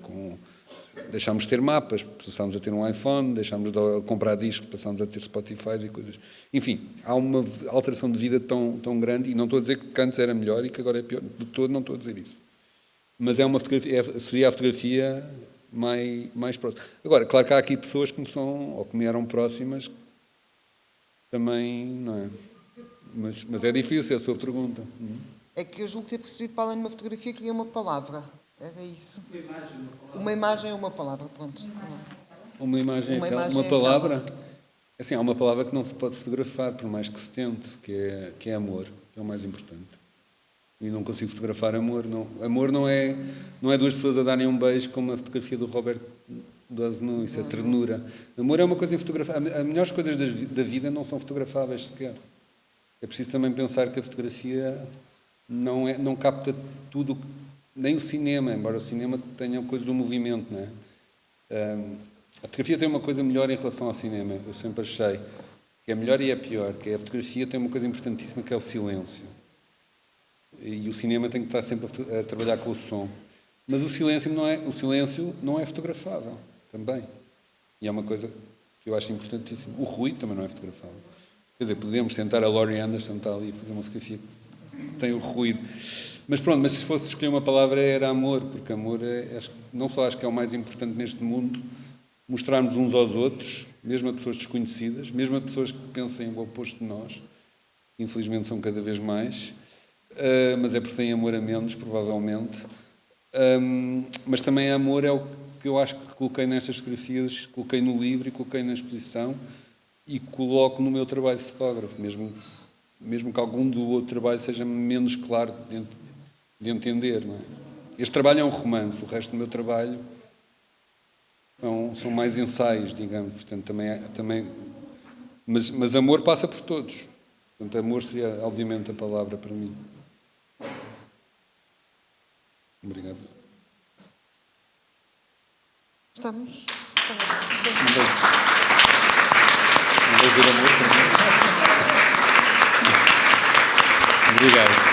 Deixámos de ter mapas, passámos a ter um iPhone, deixámos de comprar discos, passámos a ter Spotify e coisas. Enfim, há uma alteração de vida tão grande, e não estou a dizer que antes era melhor e que agora é pior, de todo não estou a dizer isso. Mas é uma fotografia, seria a fotografia mais próxima. Agora, claro que há aqui pessoas que me são, ou que me eram próximas, também, não é? Mas é difícil a sua pergunta. É que eu julgo ter percebido, para além de uma fotografia, queria uma palavra. Era isso. Uma imagem é uma palavra, pronto. Uma imagem é uma palavra. Assim, há uma palavra que não se pode fotografar, por mais que se tente, que é amor, que é o mais importante. E não consigo fotografar amor. Não. Amor não é duas pessoas a darem um beijo, como a fotografia do Robert Doisneau, isso é ternura. Amor é uma coisa infotografável. As melhores coisas da vida não são fotografáveis sequer. É preciso também pensar que a fotografia não capta tudo, nem o cinema, embora o cinema tenha coisa do movimento, não é? A fotografia tem uma coisa melhor em relação ao cinema, eu sempre achei, que é melhor e é pior, que a fotografia tem uma coisa importantíssima, que é o silêncio. E o cinema tem que estar sempre a trabalhar com o som. Mas o silêncio não é fotografável, também. E é uma coisa que eu acho importantíssima. O ruído também não é fotografável. Quer dizer, podemos tentar a Laurie Anderson estar ali e fazer uma fotografia que tem o ruído. Mas pronto, mas se fosse escolher uma palavra era amor, porque amor não só acho que é o mais importante neste mundo, mostrarmos uns aos outros, mesmo a pessoas desconhecidas, mesmo a pessoas que pensem o oposto de nós, que infelizmente são cada vez mais, mas é porque têm amor a menos, provavelmente. Mas também amor é o que eu acho que coloquei nestas fotografias, coloquei no livro e coloquei na exposição, e coloco no meu trabalho de fotógrafo, mesmo que algum do outro trabalho seja menos claro de entender. Não é? Este trabalho é um romance, o resto do meu trabalho são mais ensaios, digamos. Portanto, também, mas amor passa por todos. Portanto, amor seria, obviamente, a palavra para mim. Obrigado. Estamos. Não vou dizer amor também. Obrigado.